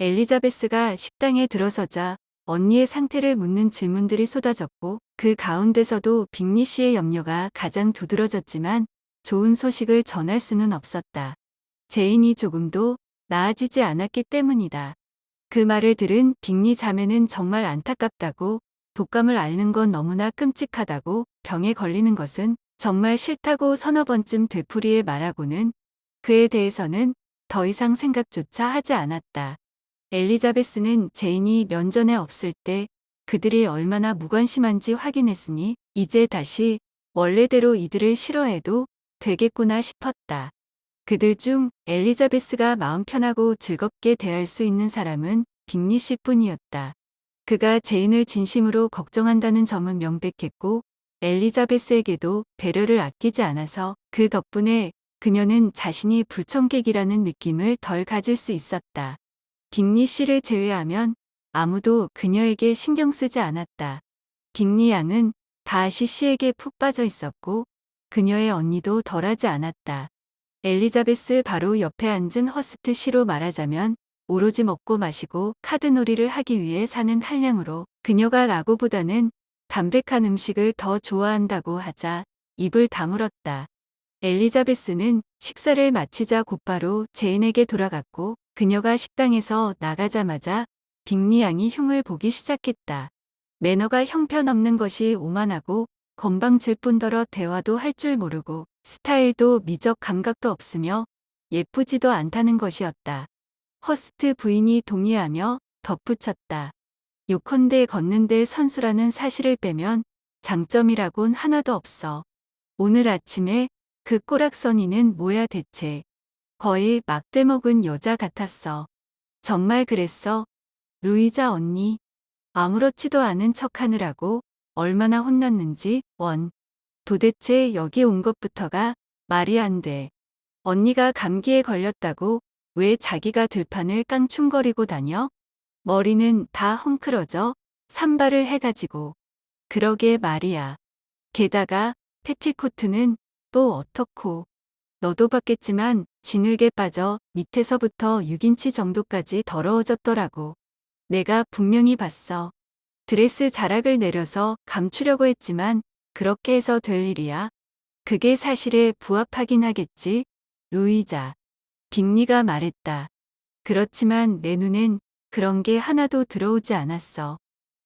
엘리자베스가 식당에 들어서자 언니의 상태를 묻는 질문들이 쏟아졌고 그 가운데서도 빅리 씨의 염려가 가장 두드러졌지만 좋은 소식을 전할 수는 없었다. 제인이 조금도 나아지지 않았기 때문이다. 그 말을 들은 빅리 자매는 정말 안타깝다고 독감을 앓는 건 너무나 끔찍하다고 병에 걸리는 것은 정말 싫다고 서너 번쯤 되풀이해 말하고는 그에 대해서는 더 이상 생각조차 하지 않았다. 엘리자베스는 제인이 면전에 없을 때 그들이 얼마나 무관심한지 확인했으니 이제 다시 원래대로 이들을 싫어해도 되겠구나 싶었다. 그들 중 엘리자베스가 마음 편하고 즐겁게 대할 수 있는 사람은 빅리 씨뿐이었다. 그가 제인을 진심으로 걱정한다는 점은 명백했고 엘리자베스에게도 배려를 아끼지 않아서 그 덕분에 그녀는 자신이 불청객이라는 느낌을 덜 가질 수 있었다. 빅리 씨를 제외하면 아무도 그녀에게 신경 쓰지 않았다. 빅리 양은 다하시 씨에게 푹 빠져 있었고 그녀의 언니도 덜하지 않았다. 엘리자베스 바로 옆에 앉은 허스트 씨로 말하자면 오로지 먹고 마시고 카드놀이를 하기 위해 사는 한량으로 그녀가 라고보다는 담백한 음식을 더 좋아한다고 하자 입을 다물었다. 엘리자베스는 식사를 마치자 곧바로 제인에게 돌아갔고 그녀가 식당에서 나가자마자 빅리 양이 흉을 보기 시작했다. 매너가 형편없는 것이 오만하고 건방질 뿐더러 대화도 할 줄 모르고 스타일도 미적 감각도 없으며 예쁘지도 않다는 것이었다. 허스트 부인이 동의하며 덧붙였다. 요컨대 걷는데 선수라는 사실을 빼면 장점이라곤 하나도 없어. 오늘 아침에 그 꼬락서니는 뭐야 대체. 거의 막대먹은 여자 같았어. 정말 그랬어. 루이자 언니. 아무렇지도 않은 척하느라고 얼마나 혼났는지 원. 도대체 여기 온 것부터가 말이 안 돼. 언니가 감기에 걸렸다고 왜 자기가 들판을 깡충거리고 다녀? 머리는 다 헝클어져 산발을 해가지고. 그러게 말이야. 게다가 패티코트는 또 어떻고. 너도 봤겠지만 진흙에 빠져 밑에서부터 6인치 정도까지 더러워졌더라고. 내가 분명히 봤어. 드레스 자락을 내려서 감추려고 했지만 그렇게 해서 될 일이야. 그게 사실에 부합하긴 하겠지. 루이자. 빅리가 말했다. 그렇지만 내 눈엔 그런 게 하나도 들어오지 않았어.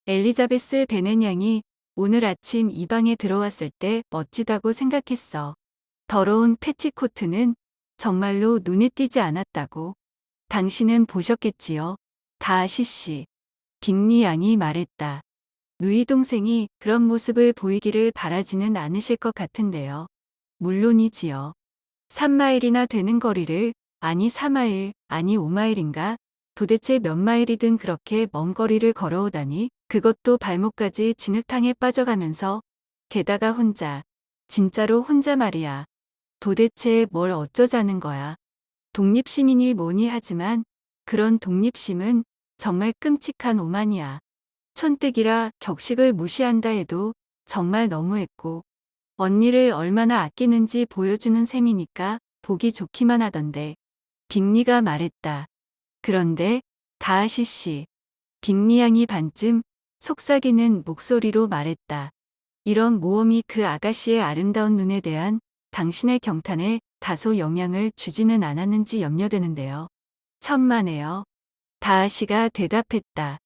엘리자베스 베넷 양이 오늘 아침 이 방에 들어왔을 때 멋지다고 생각했어. 더러운 패티코트는 정말로 눈에 띄지 않았다고. 당신은 보셨겠지요. 다하시 씨. 빅리 양이 말했다. 누이 동생이 그런 모습을 보이기를 바라지는 않으실 것 같은데요. 물론이지요. 3마일이나 되는 거리를 아니 4마일 아니 5마일인가 도대체 몇 마일이든 그렇게 먼 거리를 걸어오다니 그것도 발목까지 진흙탕에 빠져가면서 게다가 혼자 진짜로 혼자 말이야. 도대체 뭘 어쩌자는 거야. 독립심이니 뭐니 하지만 그런 독립심은 정말 끔찍한 오만이야. 촌뜨기라 격식을 무시한다 해도 정말 너무했고 언니를 얼마나 아끼는지 보여주는 셈이니까 보기 좋기만 하던데. 빅리가 말했다. 그런데 다하시 씨. 빅리 양이 반쯤 속삭이는 목소리로 말했다. 이런 모험이 그 아가씨의 아름다운 눈에 대한 당신의 경탄에 다소 영향을 주지는 않았는지 염려되는데요. 천만에요. 다하시가 대답했다.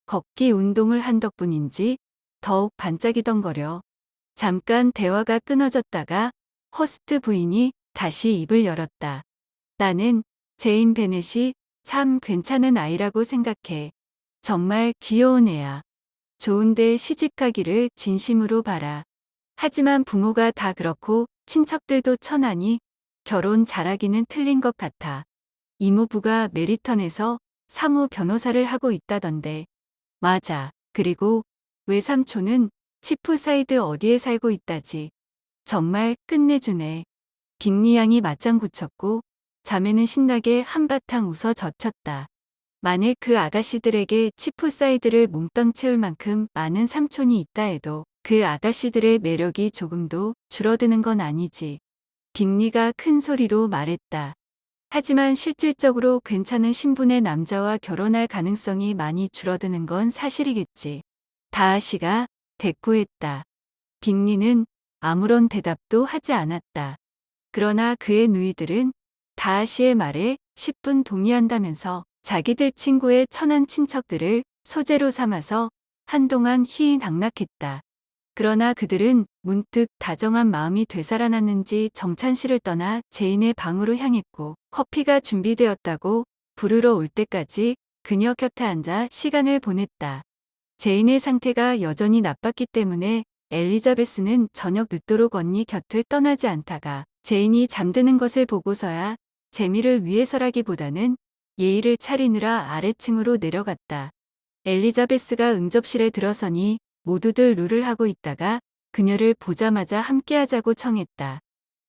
걷기 운동을 한 덕분인지 더욱 반짝이던거려. 잠깐 대화가 끊어졌다가 허스트 부인이 다시 입을 열었다. 나는 제인 베넷이 참 괜찮은 아이라고 생각해. 정말 귀여운 애야. 좋은데 시집가기를 진심으로 바라. 하지만 부모가 다 그렇고 친척들도 천하니 결혼 잘하기는 틀린 것 같아. 이모부가 메리턴에서 사무 변호사를 하고 있다던데. 맞아. 그리고 외삼촌은 치프사이드 어디에 살고 있다지. 정말 끝내주네. 빅리 양이 맞장구 쳤고 자매는 신나게 한바탕 웃어 젖혔다. 만일 그 아가씨들에게 치프사이드를 몽땅 채울 만큼 많은 삼촌이 있다 해도 그 아가씨들의 매력이 조금도 줄어드는 건 아니지. 빅리가 큰 소리로 말했다. 하지만 실질적으로 괜찮은 신분의 남자와 결혼할 가능성이 많이 줄어드는 건 사실이겠지. 다하시가 대꾸했다. 빅리는 아무런 대답도 하지 않았다. 그러나 그의 누이들은 다하시의 말에 10분 동의한다면서 자기들 친구의 천한 친척들을 소재로 삼아서 한동안 희희낙낙했다. 그러나 그들은 문득 다정한 마음이 되살아났는지 정찬씨를 떠나 제인의 방으로 향했고 커피가 준비되었다고 부르러 올 때까지 그녀 곁에 앉아 시간을 보냈다. 제인의 상태가 여전히 나빴기 때문에 엘리자베스는 저녁 늦도록 언니 곁을 떠나지 않다가 제인이 잠드는 것을 보고서야 재미를 위해서라기보다는 예의를 차리느라 아래층으로 내려갔다. 엘리자베스가 응접실에 들어서니 모두들 룰을 하고 있다가 그녀를 보자마자 함께하자고 청했다.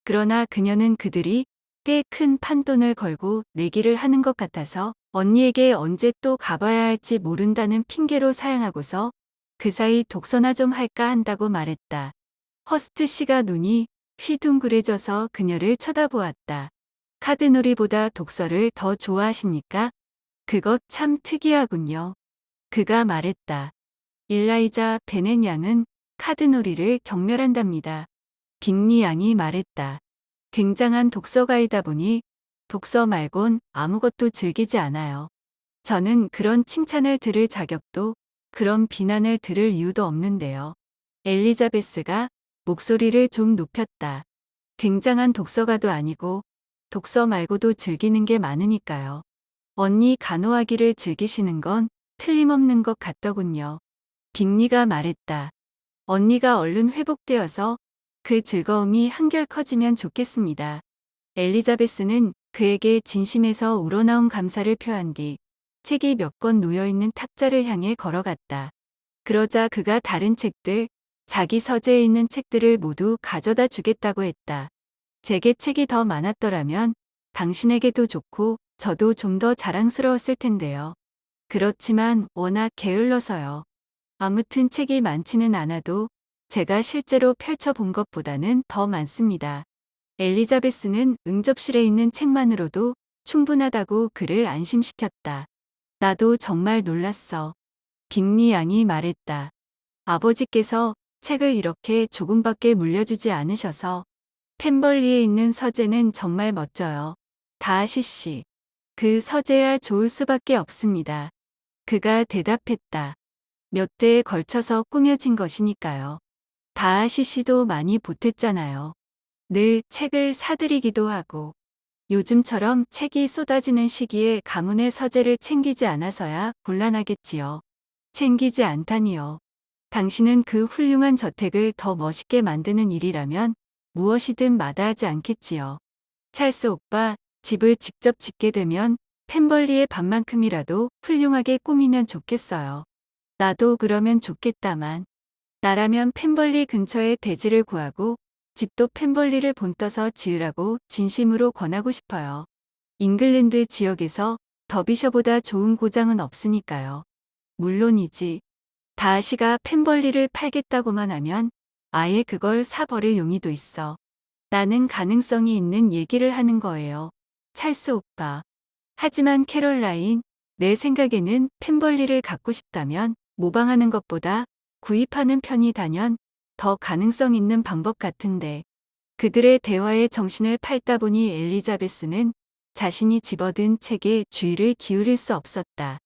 그러나 그녀는 그들이 꽤 큰 판돈을 걸고 내기를 하는 것 같아서 언니에게 언제 또 가봐야 할지 모른다는 핑계로 사양하고서 그 사이 독서나 좀 할까 한다고 말했다. 허스트 씨가 눈이 휘둥그레져서 그녀를 쳐다보았다. 카드놀이보다 독서를 더 좋아하십니까? 그것 참 특이하군요. 그가 말했다. 일라이자 베넷 양은 카드놀이를 경멸한답니다. 빅리 양이 말했다. 굉장한 독서가이다 보니 독서 말곤 아무것도 즐기지 않아요. 저는 그런 칭찬을 들을 자격도 그런 비난을 들을 이유도 없는데요. 엘리자베스가 목소리를 좀 높였다. 굉장한 독서가도 아니고 독서 말고도 즐기는 게 많으니까요. 언니 간호하기를 즐기시는 건 틀림없는 것 같더군요. 빅리가 말했다. 언니가 얼른 회복되어서 그 즐거움이 한결 커지면 좋겠습니다. 엘리자베스는 그에게 진심에서 우러나온 감사를 표한 뒤 책이 몇 권 놓여있는 탁자를 향해 걸어갔다. 그러자 그가 다른 책들, 자기 서재에 있는 책들을 모두 가져다 주겠다고 했다. 제게 책이 더 많았더라면 당신에게도 좋고 저도 좀 더 자랑스러웠을 텐데요. 그렇지만 워낙 게을러서요. 아무튼 책이 많지는 않아도 제가 실제로 펼쳐본 것보다는 더 많습니다. 엘리자베스는 응접실에 있는 책만으로도 충분하다고 그를 안심시켰다. 나도 정말 놀랐어. 빅리 양이 말했다. 아버지께서 책을 이렇게 조금밖에 물려주지 않으셔서 펜벌리에 있는 서재는 정말 멋져요. 다하시 씨. 그 서재야 좋을 수밖에 없습니다. 그가 대답했다. 몇 대에 걸쳐서 꾸며진 것이니까요. 다하시 씨도 많이 보탰잖아요. 늘 책을 사드리기도 하고 요즘처럼 책이 쏟아지는 시기에 가문의 서재를 챙기지 않아서야 곤란하겠지요. 챙기지 않다니요. 당신은 그 훌륭한 저택을 더 멋있게 만드는 일이라면 무엇이든 마다하지 않겠지요. 찰스 오빠, 집을 직접 짓게 되면 펜벌리의 반만큼이라도 훌륭하게 꾸미면 좋겠어요. 나도 그러면 좋겠다만. 나라면 펜벌리 근처에 대지를 구하고 집도 펜벌리를 본떠서 지으라고 진심으로 권하고 싶어요. 잉글랜드 지역에서 더비셔보다 좋은 고장은 없으니까요. 물론이지. 다하시가 펜벌리를 팔겠다고만 하면 아예 그걸 사버릴 용의도 있어. 나는 가능성이 있는 얘기를 하는 거예요. 찰스 오빠. 하지만 캐롤라인, 내 생각에는 펜벌리를 갖고 싶다면 모방하는 것보다 구입하는 편이 단연 더 가능성 있는 방법 같은데. 그들의 대화에 정신을 팔다 보니 엘리자베스는 자신이 집어든 책에 주의를 기울일 수 없었다.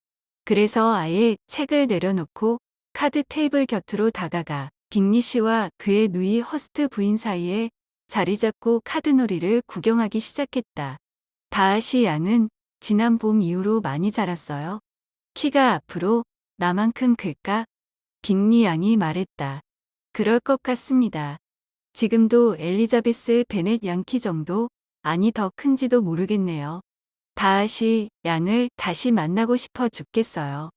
그래서 아예 책을 내려놓고 카드 테이블 곁으로 다가가 빅리 씨와 그의 누이 허스트 부인 사이에 자리 잡고 카드놀이를 구경하기 시작했다. 다하시 양은 지난 봄 이후로 많이 자랐어요. 키가 앞으로 나만큼 클까? 빅리 양이 말했다. 그럴 것 같습니다. 지금도 엘리자베스 베넷 양 키 정도? 아니 더 큰지도 모르겠네요. 다하시 양을 다시 만나고 싶어 죽겠어요.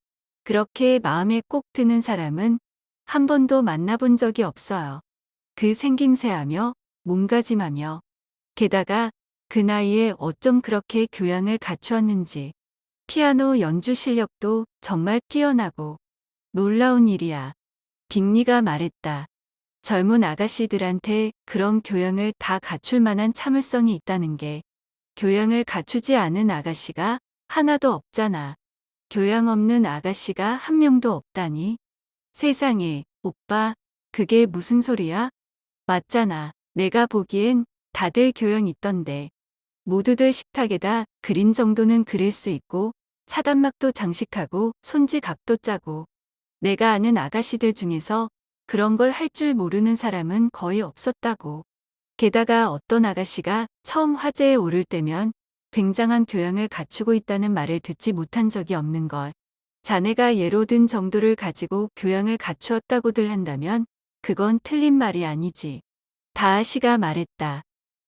그렇게 마음에 꼭 드는 사람은 한 번도 만나본 적이 없어요. 그 생김새하며 몸가짐하며 게다가 그 나이에 어쩜 그렇게 교양을 갖추었는지 피아노 연주 실력도 정말 뛰어나고 놀라운 일이야. 빅리가 말했다. 젊은 아가씨들한테 그런 교양을 다 갖출 만한 참을성이 있다는 게 교양을 갖추지 않은 아가씨가 하나도 없잖아. 교양 없는 아가씨가 한 명도 없다니. 세상에, 오빠, 그게 무슨 소리야? 맞잖아. 내가 보기엔 다들 교양 있던데. 모두들 식탁에다 그림 정도는 그릴 수 있고 차단막도 장식하고 손지각도 짜고 내가 아는 아가씨들 중에서 그런 걸 할 줄 모르는 사람은 거의 없었다고. 게다가 어떤 아가씨가 처음 화제에 오를 때면 굉장한 교양을 갖추고 있다는 말을 듣지 못한 적이 없는 걸. 자네가 예로 든 정도를 가지고 교양을 갖추었다고들 한다면 그건 틀린 말이 아니지. 다하시가 말했다.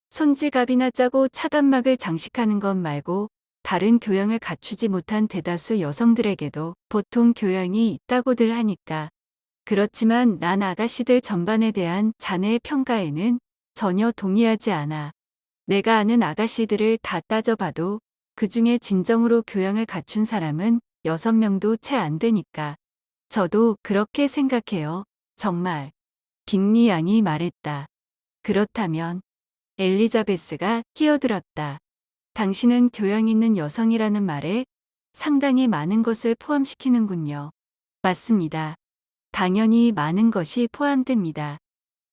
손지갑이나 짜고 차단막을 장식하는 것 말고 다른 교양을 갖추지 못한 대다수 여성들에게도 보통 교양이 있다고들 하니까. 그렇지만 난 아가씨들 전반에 대한 자네의 평가에는 전혀 동의하지 않아. 내가 아는 아가씨들을 다 따져봐도 그중에 진정으로 교양을 갖춘 사람은 6명도 채 안 되니까. 저도 그렇게 생각해요. 정말. 빅리 양이 말했다. 그렇다면 엘리자베스가 끼어들었다. 당신은 교양 있는 여성이라는 말에 상당히 많은 것을 포함시키는군요. 맞습니다. 당연히 많은 것이 포함됩니다.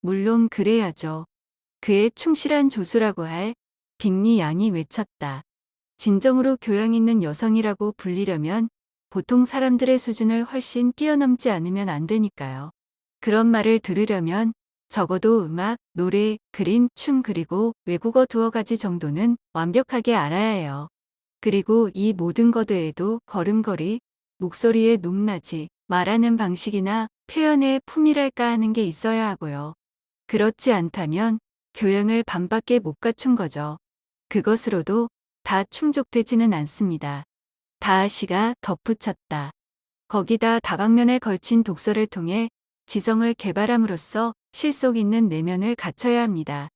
물론 그래야죠. 그의 충실한 조수라고 할 빅리 양이 외쳤다. 진정으로 교양 있는 여성이라고 불리려면 보통 사람들의 수준을 훨씬 뛰어넘지 않으면 안 되니까요. 그런 말을 들으려면 적어도 음악, 노래, 그림, 춤 그리고 외국어 2가지 정도는 완벽하게 알아야 해요. 그리고 이 모든 것 외에도 걸음걸이, 목소리의 높낮이, 말하는 방식이나 표현의 품이랄까 하는 게 있어야 하고요. 그렇지 않다면 교양을 반밖에 못 갖춘 거죠. 그것으로도 다 충족되지는 않습니다. 다하시가 덧붙였다. 거기다 다방면에 걸친 독서를 통해 지성을 개발함으로써 실속 있는 내면을 갖춰야 합니다.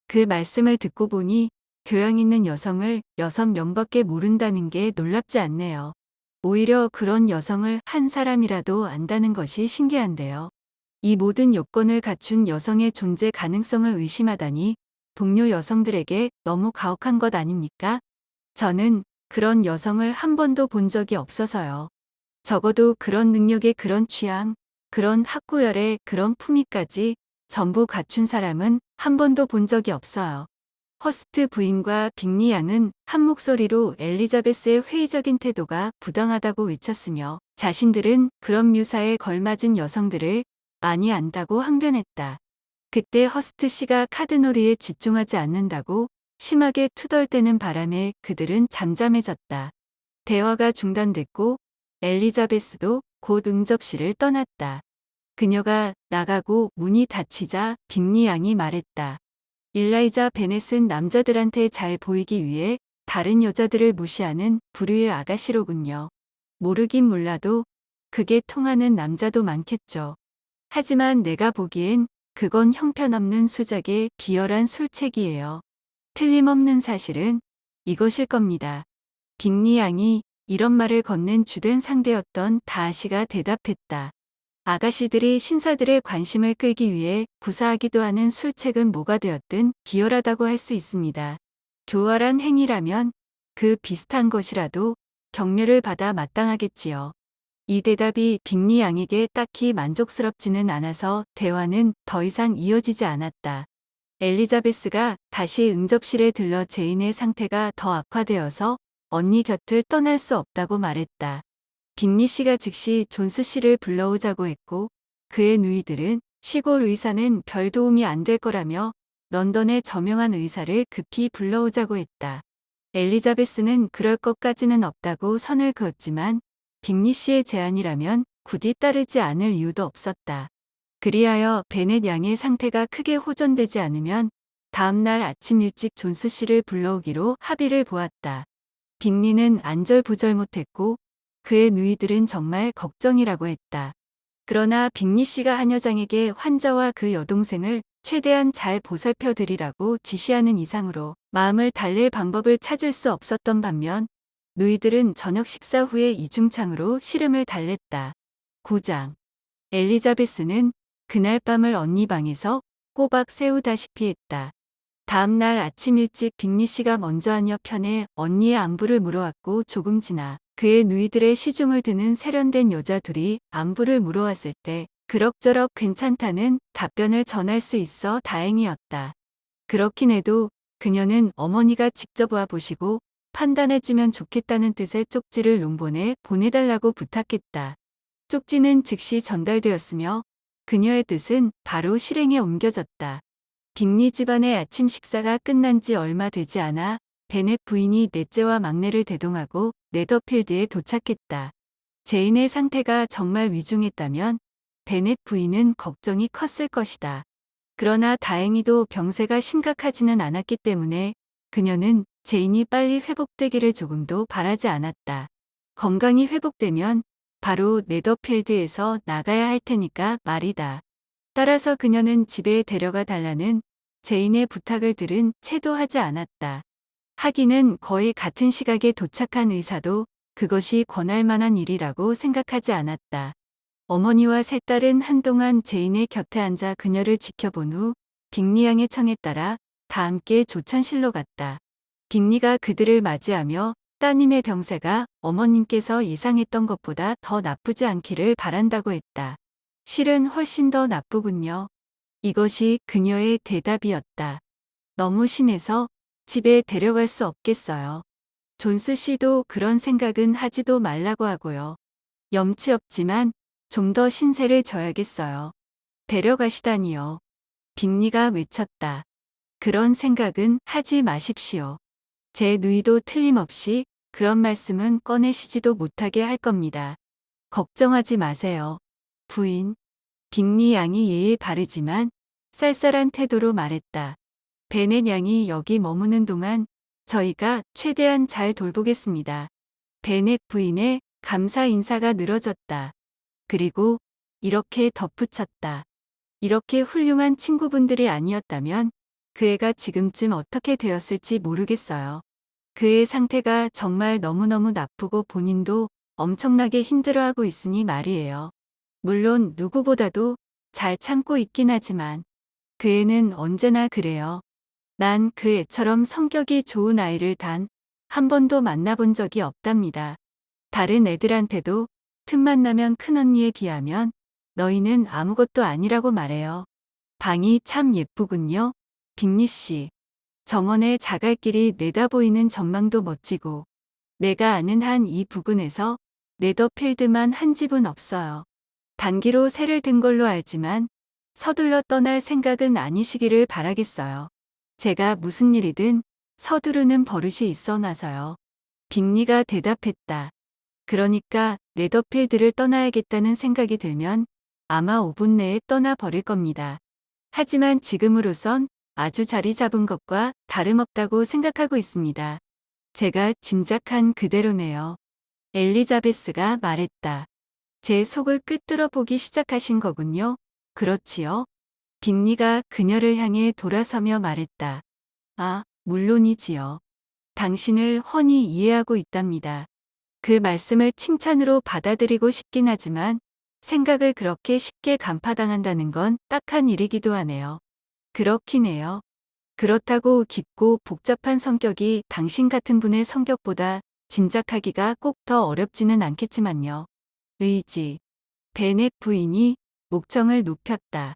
그 말씀을 듣고 보니 교양 있는 여성을 6명밖에 모른다는 게 놀랍지 않네요. 오히려 그런 여성을 한 사람이라도 안다는 것이 신기한데요. 이 모든 요건을 갖춘 여성의 존재 가능성을 의심하다니 동료 여성들에게 너무 가혹한 것 아닙니까? 저는 그런 여성을 한 번도 본 적이 없어서요. 적어도 그런 능력에 그런 취향, 그런 학구열에 그런 품위까지 전부 갖춘 사람은 한 번도 본 적이 없어요. 허스트 부인과 빅리 양은 한 목소리로 엘리자베스의 회의적인 태도가 부당하다고 외쳤으며 자신들은 그런 묘사에 걸맞은 여성들을 많이 안다고 항변했다. 그때 허스트 씨가 카드놀이에 집중하지 않는다고 심하게 투덜대는 바람에 그들은 잠잠해졌다. 대화가 중단됐고 엘리자베스도 곧 응접실을 떠났다. 그녀가 나가고 문이 닫히자 빅리 양이 말했다. 일라이자 베넷은 남자들한테 잘 보이기 위해 다른 여자들을 무시하는 부류의 아가씨로군요. 모르긴 몰라도 그게 통하는 남자도 많겠죠. 하지만 내가 보기엔 그건 형편없는 수작의 비열한 술책이에요. 틀림없는 사실은 이것일 겁니다. 빅리 양이 이런 말을 건넨 주된 상대였던 다하시가 대답했다. 아가씨들이 신사들의 관심을 끌기 위해 구사하기도 하는 술책은 뭐가 되었든 비열하다고 할 수 있습니다. 교활한 행위라면 그 비슷한 것이라도 경멸을 받아 마땅하겠지요. 이 대답이 빅리 양에게 딱히 만족스럽지는 않아서 대화는 더 이상 이어지지 않았다. 엘리자베스가 다시 응접실에 들러 제인의 상태가 더 악화되어서 언니 곁을 떠날 수 없다고 말했다. 빅리 씨가 즉시 존스 씨를 불러오자고 했고 그의 누이들은 시골 의사는 별 도움이 안 될 거라며 런던의 저명한 의사를 급히 불러오자고 했다. 엘리자베스는 그럴 것까지는 없다고 선을 그었지만 빅리 씨의 제안이라면 굳이 따르지 않을 이유도 없었다. 그리하여 베넷 양의 상태가 크게 호전되지 않으면 다음 날 아침 일찍 존스 씨를 불러오기로 합의를 보았다. 빅리는 안절부절 못했고 그의 누이들은 정말 걱정이라고 했다. 그러나 빅리 씨가 한 여장에게 환자와 그 여동생을 최대한 잘 보살펴 드리라고 지시하는 이상으로 마음을 달랠 방법을 찾을 수 없었던 반면 누이들은 저녁 식사 후에 이중창으로 시름을 달랬다. 9장. 엘리자베스는 그날 밤을 언니 방에서 꼬박 새우다시피 했다. 다음 날 아침 일찍 빅리 씨가 먼저 한여 편에 언니의 안부를 물어왔고 조금 지나 그의 누이들의 시중을 드는 세련된 여자 둘이 안부를 물어왔을 때 그럭저럭 괜찮다는 답변을 전할 수 있어 다행이었다. 그렇긴 해도 그녀는 어머니가 직접 와보시고 판단해주면 좋겠다는 뜻의 쪽지를 롱본에 보내달라고 부탁했다. 쪽지는 즉시 전달되었으며 그녀의 뜻은 바로 실행에 옮겨졌다. 빅리 집안의 아침 식사가 끝난 지 얼마 되지 않아 베넷 부인이 넷째와 막내를 대동하고 네더필드에 도착했다. 제인의 상태가 정말 위중했다면 베넷 부인은 걱정이 컸을 것이다. 그러나 다행히도 병세가 심각하지는 않았기 때문에 그녀는 제인이 빨리 회복되기를 조금도 바라지 않았다. 건강이 회복되면 바로 네더필드에서 나가야 할 테니까 말이다. 따라서 그녀는 집에 데려가 달라는 제인의 부탁을 들은 채도 하지 않았다. 하기는 거의 같은 시각에 도착한 의사도 그것이 권할 만한 일이라고 생각하지 않았다. 어머니와 세 딸은 한동안 제인의 곁에 앉아 그녀를 지켜본 후 빅리 양의 청에 따라 다 함께 조천실로 갔다. 빅리가 그들을 맞이하며 따님의 병세가 어머님께서 예상했던 것보다 더 나쁘지 않기를 바란다고 했다. 실은 훨씬 더 나쁘군요. 이것이 그녀의 대답이었다. 너무 심해서 집에 데려갈 수 없겠어요. 존스 씨도 그런 생각은 하지도 말라고 하고요. 염치 없지만 좀 더 신세를 져야겠어요. 데려가시다니요. 빅리가 외쳤다. 그런 생각은 하지 마십시오. 제 누이도 틀림없이 그런 말씀은 꺼내시지도 못하게 할 겁니다. 걱정하지 마세요. 부인. 빅리 양이 예에 바르지만 쌀쌀한 태도로 말했다. 베넷 양이 여기 머무는 동안 저희가 최대한 잘 돌보겠습니다. 베넷 부인의 감사 인사가 늘어졌다. 그리고 이렇게 덧붙였다. 이렇게 훌륭한 친구분들이 아니었다면 그 애가 지금쯤 어떻게 되었을지 모르겠어요. 그의 상태가 정말 너무너무 나쁘고 본인도 엄청나게 힘들어하고 있으니 말이에요. 물론 누구보다도 잘 참고 있긴 하지만 그 애는 언제나 그래요. 난 그 애처럼 성격이 좋은 아이를 단 한 번도 만나본 적이 없답니다. 다른 애들한테도 틈만 나면 큰언니에 비하면 너희는 아무것도 아니라고 말해요. 방이 참 예쁘군요. 빅리 씨. 정원의 자갈길이 내다보이는 전망도 멋지고 내가 아는 한 이 부근에서 네더필드만 한 집은 없어요. 단기로 새를 든 걸로 알지만 서둘러 떠날 생각은 아니시기를 바라겠어요. 제가 무슨 일이든 서두르는 버릇이 있어놔서요. 빅리가 대답했다. 그러니까 네더필드를 떠나야겠다는 생각이 들면 아마 5분 내에 떠나버릴 겁니다. 하지만 지금으로선 아주 자리 잡은 것과 다름없다고 생각하고 있습니다. 제가 짐작한 그대로네요. 엘리자베스가 말했다. 제 속을 꿰뚫어 보기 시작하신 거군요. 그렇지요? 빅리가 그녀를 향해 돌아서며 말했다. 아, 물론이지요. 당신을 훤히 이해하고 있답니다. 그 말씀을 칭찬으로 받아들이고 싶긴 하지만 생각을 그렇게 쉽게 간파당한다는 건 딱한 일이기도 하네요. 그렇긴 해요. 그렇다고 깊고 복잡한 성격이 당신 같은 분의 성격보다 짐작하기가 꼭 더 어렵지는 않겠지만요. 의지. 베넷 부인이 목청을 높였다.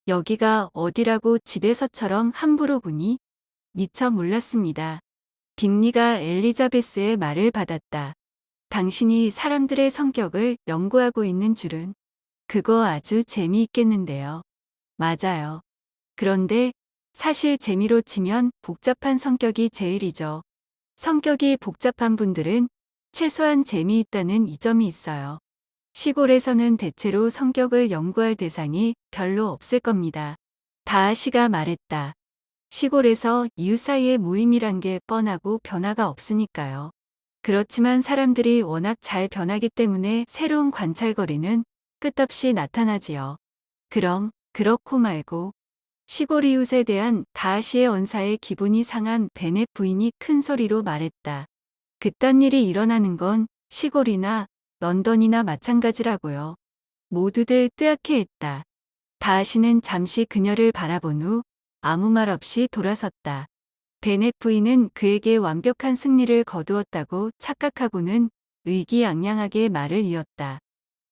여기가 어디라고 집에서처럼 함부로 구니? 미처 몰랐습니다. 빅리가 엘리자베스의 말을 받았다. 당신이 사람들의 성격을 연구하고 있는 줄은 그거 아주 재미있겠는데요. 맞아요. 그런데 사실 재미로 치면 복잡한 성격이 제일이죠. 성격이 복잡한 분들은 최소한 재미있다는 이점이 있어요. 시골에서는 대체로 성격을 연구할 대상이 별로 없을 겁니다. 다하시가 말했다. 시골에서 이웃 사이의 모임이란 게 뻔하고 변화가 없으니까요. 그렇지만 사람들이 워낙 잘 변하기 때문에 새로운 관찰거리는 끝없이 나타나지요. 그럼 그렇고 말고 시골 이웃에 대한 다하시의 언사에 기분이 상한 베넷 부인이 큰 소리로 말했다. 그딴 일이 일어나는 건 시골이나 런던이나 마찬가지라고요. 모두들 뜨악해했다. 다하시는 잠시 그녀를 바라본 후 아무 말 없이 돌아섰다. 베넷 부인은 그에게 완벽한 승리를 거두었다고 착각하고는 의기양양하게 말을 이었다.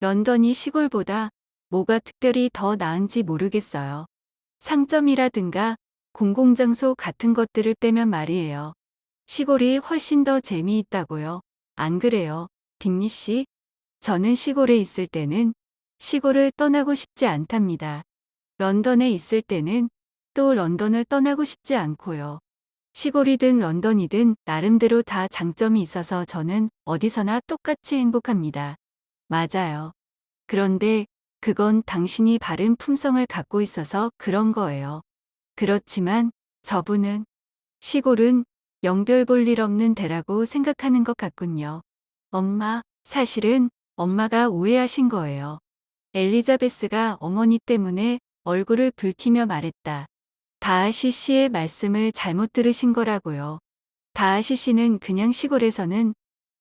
런던이 시골보다 뭐가 특별히 더 나은지 모르겠어요. 상점이라든가 공공장소 같은 것들을 빼면 말이에요. 시골이 훨씬 더 재미있다고요. 안 그래요, 빅리 씨? 저는 시골에 있을 때는 시골을 떠나고 싶지 않답니다. 런던에 있을 때는 또 런던을 떠나고 싶지 않고요. 시골이든 런던이든 나름대로 다 장점이 있어서 저는 어디서나 똑같이 행복합니다. 맞아요. 그런데 그건 당신이 바른 품성을 갖고 있어서 그런 거예요. 그렇지만 저분은 시골은 영별 볼 일 없는 데라고 생각하는 것 같군요. 엄마, 사실은 엄마가 오해하신 거예요. 엘리자베스가 어머니 때문에 얼굴을 붉히며 말했다. 다하시 씨의 말씀을 잘못 들으신 거라고요. 다하시 씨는 그냥 시골에서는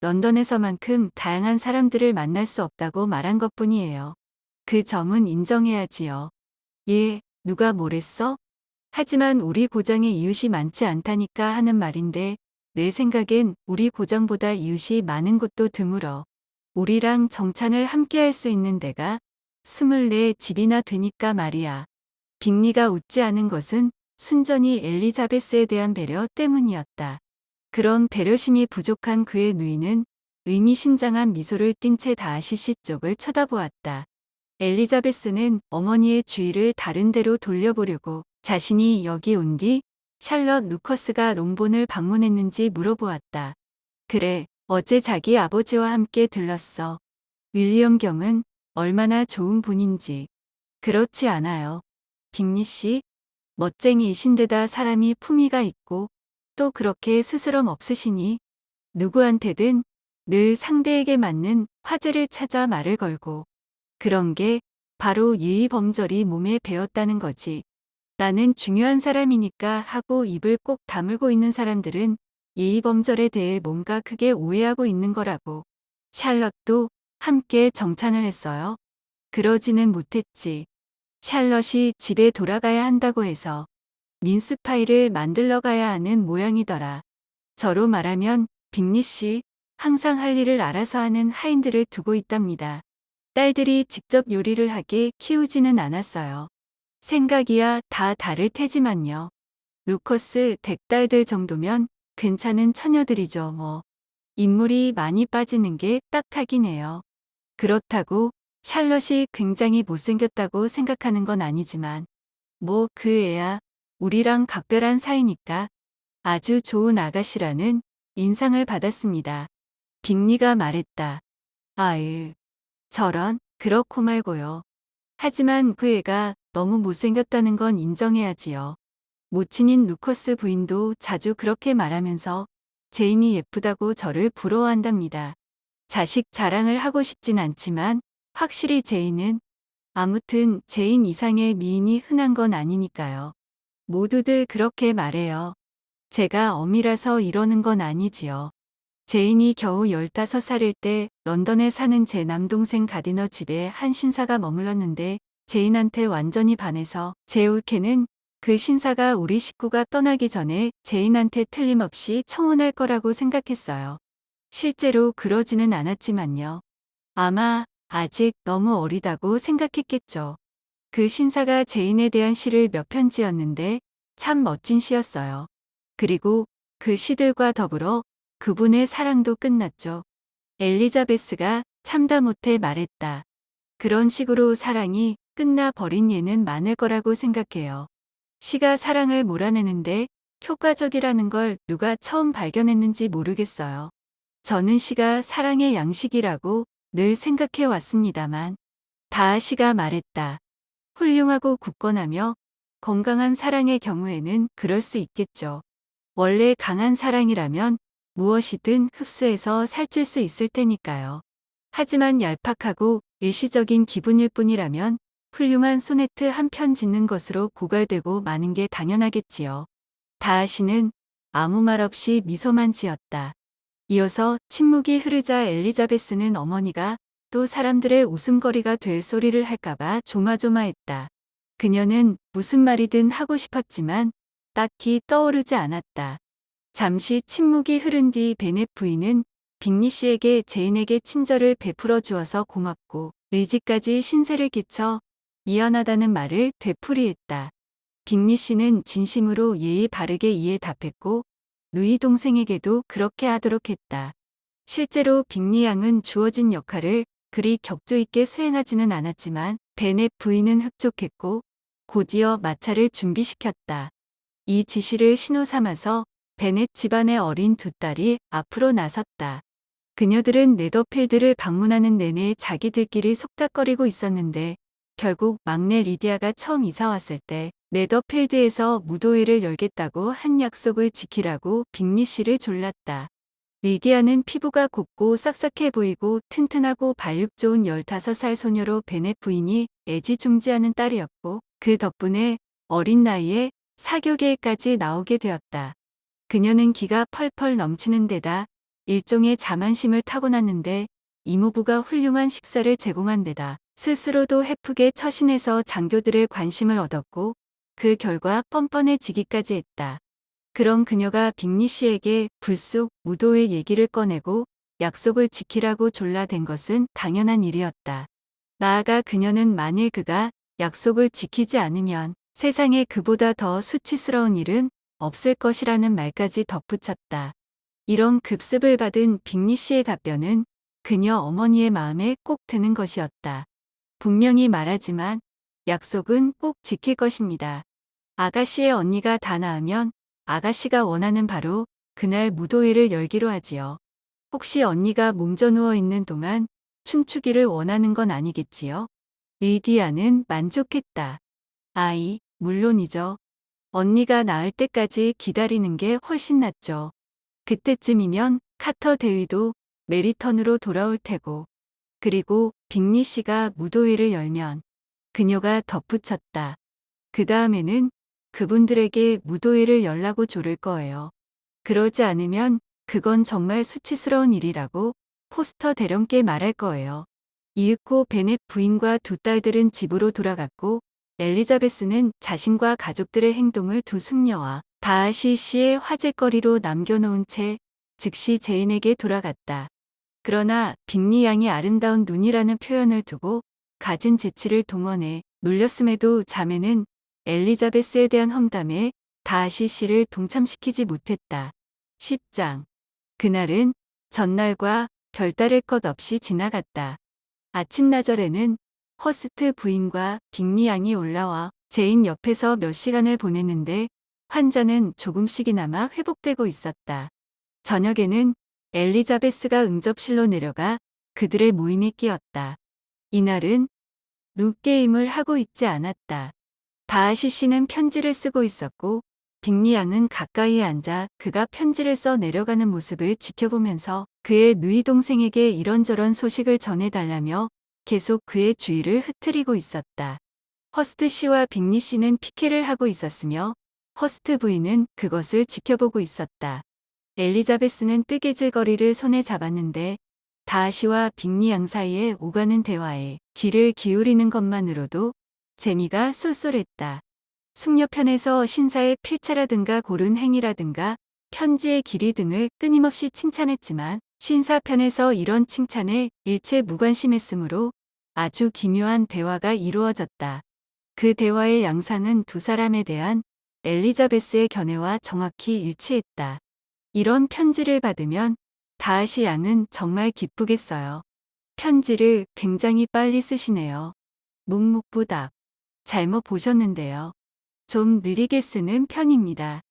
런던에서만큼 다양한 사람들을 만날 수 없다고 말한 것뿐이에요. 그 점은 인정해야지요. 예, 누가 뭐랬어? 하지만 우리 고장에 이웃이 많지 않다니까 하는 말인데 내 생각엔 우리 고장보다 이웃이 많은 곳도 드물어. 우리랑 정찬을 함께 할 수 있는 데가 24집이나 되니까 말이야. 빅리가 웃지 않은 것은 순전히 엘리자베스에 대한 배려 때문이었다. 그런 배려심이 부족한 그의 누이는 의미심장한 미소를 띤 채 다하시 씨 쪽을 쳐다보았다. 엘리자베스는 어머니의 주의를 다른 데로 돌려보려고 자신이 여기 온 뒤 샬럿 루커스가 롱본을 방문했는지 물어보았다. 그래, 어제 자기 아버지와 함께 들렀어. 윌리엄 경은 얼마나 좋은 분인지. 그렇지 않아요. 빅리 씨, 멋쟁이이신데다 사람이 품위가 있고 또 그렇게 스스럼 없으시니 누구한테든 늘 상대에게 맞는 화제를 찾아 말을 걸고 그런 게 바로 예의범절이 몸에 배었다는 거지. 나는 중요한 사람이니까 하고 입을 꼭 다물고 있는 사람들은 예의범절에 대해 뭔가 크게 오해하고 있는 거라고. 샬럿도 함께 정찬을 했어요. 그러지는 못했지. 샬럿이 집에 돌아가야 한다고 해서 민스파이를 만들러 가야 하는 모양이더라. 저로 말하면 빅리 씨 항상 할 일을 알아서 하는 하인들을 두고 있답니다. 딸들이 직접 요리를 하게 키우지는 않았어요. 생각이야 다 다를 테지만요. 루커스 댁딸들 정도면 괜찮은 처녀들이죠 뭐. 인물이 많이 빠지는 게 딱하긴 해요. 그렇다고 샬럿이 굉장히 못생겼다고 생각하는 건 아니지만 뭐 그 애야 우리랑 각별한 사이니까 아주 좋은 아가씨라는 인상을 받았습니다. 빅리가 말했다. 아유, 저런, 그렇고 말고요. 하지만 그 애가 너무 못생겼다는 건 인정해야지요. 모친인 루커스 부인도 자주 그렇게 말하면서 제인이 예쁘다고 저를 부러워한답니다. 자식 자랑을 하고 싶진 않지만 확실히 제인은 아무튼 제인 이상의 미인이 흔한 건 아니니까요. 모두들 그렇게 말해요. 제가 어미라서 이러는 건 아니지요. 제인이 겨우 15살일 때 런던에 사는 제 남동생 가디너 집에 한 신사가 머물렀는데 제인한테 완전히 반해서 제 올케는 그 신사가 우리 식구가 떠나기 전에 제인한테 틀림없이 청혼할 거라고 생각했어요. 실제로 그러지는 않았지만요. 아마 아직 너무 어리다고 생각했겠죠. 그 신사가 제인에 대한 시를 몇 편 지었는데 참 멋진 시였어요. 그리고 그 시들과 더불어 그분의 사랑도 끝났죠. 엘리자베스가 참다 못해 말했다. 그런 식으로 사랑이 끝나 버린 예는 많을 거라고 생각해요. 시가 사랑을 몰아내는데 효과적이라는 걸 누가 처음 발견했는지 모르겠어요. 저는 시가 사랑의 양식이라고 늘 생각해 왔습니다만, 다하시가 말했다. 훌륭하고 굳건하며 건강한 사랑의 경우에는 그럴 수 있겠죠. 원래 강한 사랑이라면 무엇이든 흡수해서 살찔 수 있을 테니까요. 하지만 얄팍하고 일시적인 기분일 뿐이라면 훌륭한 소네트 한 편 짓는 것으로 고갈되고 마는 게 당연하겠지요. 다하시는 아무 말 없이 미소만 지었다. 이어서 침묵이 흐르자 엘리자베스는 어머니가 또 사람들의 웃음거리가 될 소리를 할까봐 조마조마했다. 그녀는 무슨 말이든 하고 싶었지만 딱히 떠오르지 않았다. 잠시 침묵이 흐른 뒤 베넷 부인은 빅리 씨에게 제인에게 친절을 베풀어 주어서 고맙고 의지까지 신세를 끼쳐 미안하다는 말을 되풀이했다. 빅리 씨는 진심으로 예의 바르게 이에 답했고 누이 동생에게도 그렇게 하도록 했다. 실제로 빅리 양은 주어진 역할을 그리 격조 있게 수행하지는 않았지만 베넷 부인은 흡족했고 곧이어 마차를 준비시켰다. 이 지시를 신호 삼아서 베넷 집안의 어린 두 딸이 앞으로 나섰다. 그녀들은 네더필드를 방문하는 내내 자기들끼리 속닥거리고 있었는데 결국 막내 리디아가 처음 이사 왔을 때 네더필드에서 무도회를 열겠다고 한 약속을 지키라고 빅리 씨를 졸랐다. 리디아는 피부가 곱고 싹싹해 보이고 튼튼하고 발육 좋은 15살 소녀로 베넷 부인이 애지중지하는 딸이었고 그 덕분에 어린 나이에 사교계에까지 나오게 되었다. 그녀는 기가 펄펄 넘치는 데다 일종의 자만심을 타고났는데 이모부가 훌륭한 식사를 제공한 데다 스스로도 해프게 처신해서 장교들의 관심을 얻었고 그 결과 뻔뻔해지기까지 했다. 그런 그녀가 빅리 씨에게 불쑥 무도회 얘기를 꺼내고 약속을 지키라고 졸라댄 것은 당연한 일이었다. 나아가 그녀는 만일 그가 약속을 지키지 않으면 세상에 그보다 더 수치스러운 일은 없을 것이라는 말까지 덧붙였다. 이런 급습을 받은 빅리 씨의 답변은 그녀 어머니의 마음에 꼭 드는 것이었다. 분명히 말하지만 약속은 꼭 지킬 것입니다. 아가씨의 언니가 다 나으면 아가씨가 원하는 바로 그날 무도회를 열기로 하지요. 혹시 언니가 몸져 누워 있는 동안 춤추기를 원하는 건 아니겠지요? 리디아는 만족했다. 아이, 물론이죠. 언니가 나을 때까지 기다리는 게 훨씬 낫죠. 그때쯤이면 카터 대위도 메리턴으로 돌아올 테고. 그리고 빅리 씨가 무도회를 열면 그녀가 덧붙였다. 그 다음에는 그분들에게 무도회를 열라고 조를 거예요. 그러지 않으면 그건 정말 수치스러운 일이라고 포스터 대령께 말할 거예요. 이윽고 베넷 부인과 두 딸들은 집으로 돌아갔고 엘리자베스는 자신과 가족들의 행동을 두 숙녀와 다하시 씨의 화제거리로 남겨놓은 채 즉시 제인에게 돌아갔다. 그러나 빅리 양이 아름다운 눈이라는 표현을 두고 가진 재치를 동원해 놀렸음에도 자매는 엘리자베스에 대한 험담에 다하시 씨를 동참시키지 못했다. 10장. 그날은 전날과 별다를 것 없이 지나갔다. 아침나절에는 허스트 부인과 빅리 양이 올라와 제인 옆에서 몇 시간을 보냈는데 환자는 조금씩이나마 회복되고 있었다. 저녁에는 엘리자베스가 응접실로 내려가 그들의 모임에 끼었다. 이날은 룻게임을 하고 있지 않았다. 다하시 씨는 편지를 쓰고 있었고 빅리 양은 가까이에 앉아 그가 편지를 써 내려가는 모습을 지켜보면서 그의 누이 동생에게 이런저런 소식을 전해달라며 계속 그의 주위를 흩트리고 있었다. 허스트 씨와 빅리 씨는 피케를 하고 있었으며 허스트 부인은 그것을 지켜보고 있었다. 엘리자베스는 뜨개질거리를 손에 잡았는데 다하시와 빅리 양 사이에 오가는 대화에 귀를 기울이는 것만으로도 재미가 쏠쏠했다. 숙녀편에서 신사의 필체라든가 고른 행위라든가 편지의 길이 등을 끊임없이 칭찬했지만 신사편에서 이런 칭찬에 일체 무관심했으므로 아주 기묘한 대화가 이루어졌다. 그 대화의 양상은 두 사람에 대한 엘리자베스의 견해와 정확히 일치했다. 이런 편지를 받으면 다하시 양은 정말 기쁘겠어요. 편지를 굉장히 빨리 쓰시네요. 묵묵부답. 잘못 보셨는데요. 좀 느리게 쓰는 편입니다.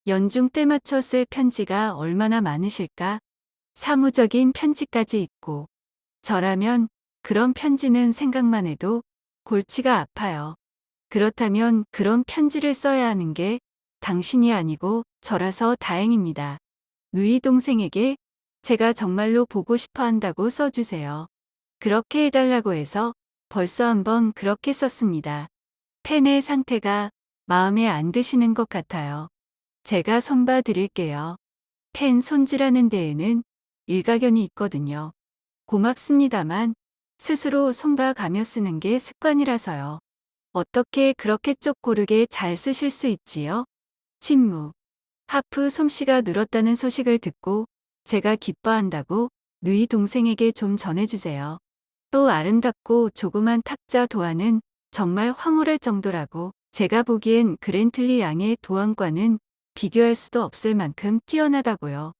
연중 때 맞춰 쓸 편지가 얼마나 많으실까? 사무적인 편지까지 있고. 저라면 그런 편지는 생각만 해도 골치가 아파요. 그렇다면 그런 편지를 써야 하는 게 당신이 아니고 저라서 다행입니다. 누이 동생에게 제가 정말로 보고 싶어 한다고 써주세요. 그렇게 해달라고 해서 벌써 한번 그렇게 썼습니다. 펜의 상태가 마음에 안 드시는 것 같아요. 제가 손봐 드릴게요. 펜 손질하는 데에는 일가견이 있거든요. 고맙습니다만 스스로 손봐 가며 쓰는 게 습관이라서요. 어떻게 그렇게 쪽 고르게 잘 쓰실 수 있지요? 침묵. 하프 솜씨가 늘었다는 소식을 듣고 제가 기뻐한다고 누이 동생에게 좀 전해주세요. 또 아름답고 조그만 탁자 도안은 정말 황홀할 정도라고. 제가 보기엔 그랜틀리 양의 도안과는 비교할 수도 없을 만큼 뛰어나다고요.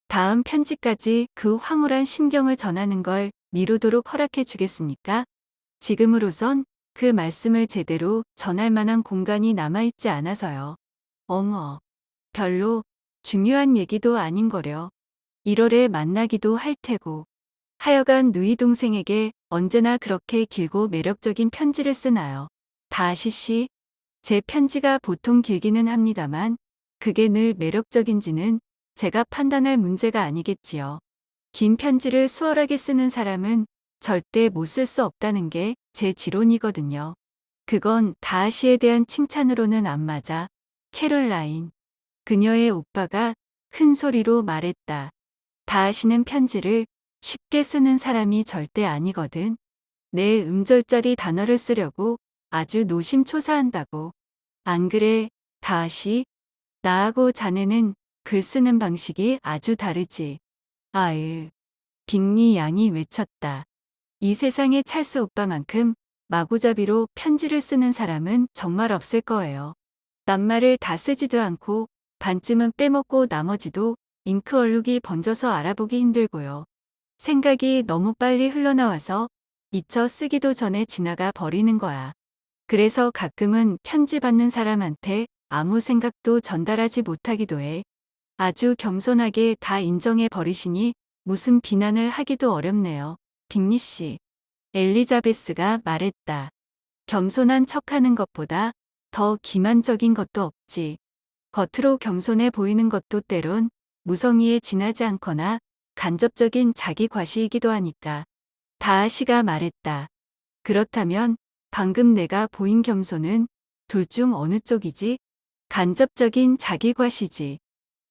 다음 편지까지 그 황홀한 심경을 전하는 걸 미루도록 허락해 주겠습니까? 지금으로선 그 말씀을 제대로 전할 만한 공간이 남아있지 않아서요. 어머, 별로 중요한 얘기도 아닌 거려. 1월에 만나기도 할 테고. 하여간 누이 동생에게 언제나 그렇게 길고 매력적인 편지를 쓰나요? 다하시 씨, 제 편지가 보통 길기는 합니다만 그게 늘 매력적인지는 제가 판단할 문제가 아니겠지요. 긴 편지를 수월하게 쓰는 사람은 절대 못 쓸 수 없다는 게 제 지론이거든요. 그건 다하시에 대한 칭찬으로는 안 맞아. 캐롤라인. 그녀의 오빠가 큰 소리로 말했다. 다하시는 편지를 쉽게 쓰는 사람이 절대 아니거든. 내 음절짜리 단어를 쓰려고 아주 노심초사한다고. 안 그래, 다하시? 나하고 자네는 글 쓰는 방식이 아주 다르지. 아유. 빅리 양이 외쳤다. 이 세상에 찰스 오빠만큼 마구잡이로 편지를 쓰는 사람은 정말 없을 거예요. 낱말을 다 쓰지도 않고 반쯤은 빼먹고 나머지도 잉크 얼룩이 번져서 알아보기 힘들고요. 생각이 너무 빨리 흘러나와서 미처 쓰기도 전에 지나가 버리는 거야. 그래서 가끔은 편지 받는 사람한테 아무 생각도 전달하지 못하기도 해. 아주 겸손하게 다 인정해 버리시니 무슨 비난을 하기도 어렵네요. 빅리 씨. 엘리자베스가 말했다. 겸손한 척하는 것보다 더 기만적인 것도 없지. 겉으로 겸손해 보이는 것도 때론 무성의에 지나지 않거나 간접적인 자기 과시이기도 하니까. 다하시가 말했다. 그렇다면 방금 내가 보인 겸손은 둘 중 어느 쪽이지? 간접적인 자기 과시지.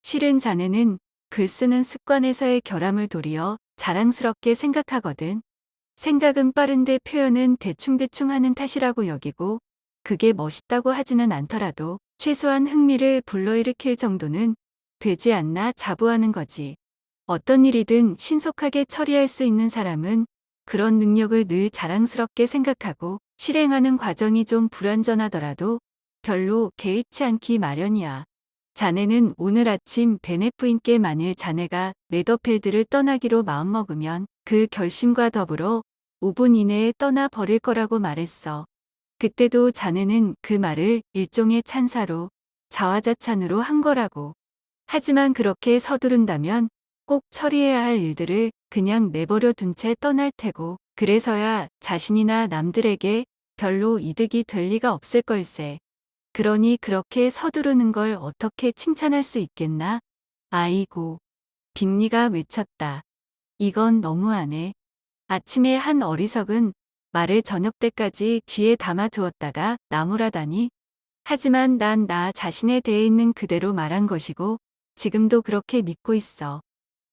실은 자네는 글 쓰는 습관에서의 결함을 도리어 자랑스럽게 생각하거든. 생각은 빠른데 표현은 대충대충 하는 탓이라고 여기고 그게 멋있다고 하지는 않더라도 최소한 흥미를 불러일으킬 정도는 되지 않나 자부하는 거지. 어떤 일이든 신속하게 처리할 수 있는 사람은 그런 능력을 늘 자랑스럽게 생각하고 실행하는 과정이 좀 불완전하더라도 별로 개의치 않기 마련이야. 자네는 오늘 아침 베넷 부인께 만일 자네가 네더필드를 떠나기로 마음먹으면 그 결심과 더불어 5분 이내에 떠나 버릴 거라고 말했어. 그때도 자네는 그 말을 일종의 찬사로 자화자찬으로 한 거라고. 하지만 그렇게 서두른다면 꼭 처리해야 할 일들을 그냥 내버려 둔 채 떠날 테고 그래서야 자신이나 남들에게 별로 이득이 될 리가 없을 걸세. 그러니 그렇게 서두르는 걸 어떻게 칭찬할 수 있겠나? 아이고. 빅리가 외쳤다. 이건 너무하네. 아침에 한 어리석은 말을 저녁 때까지 귀에 담아 두었다가 나무라다니. 하지만 난 나 자신에 대해 있는 그대로 말한 것이고 지금도 그렇게 믿고 있어.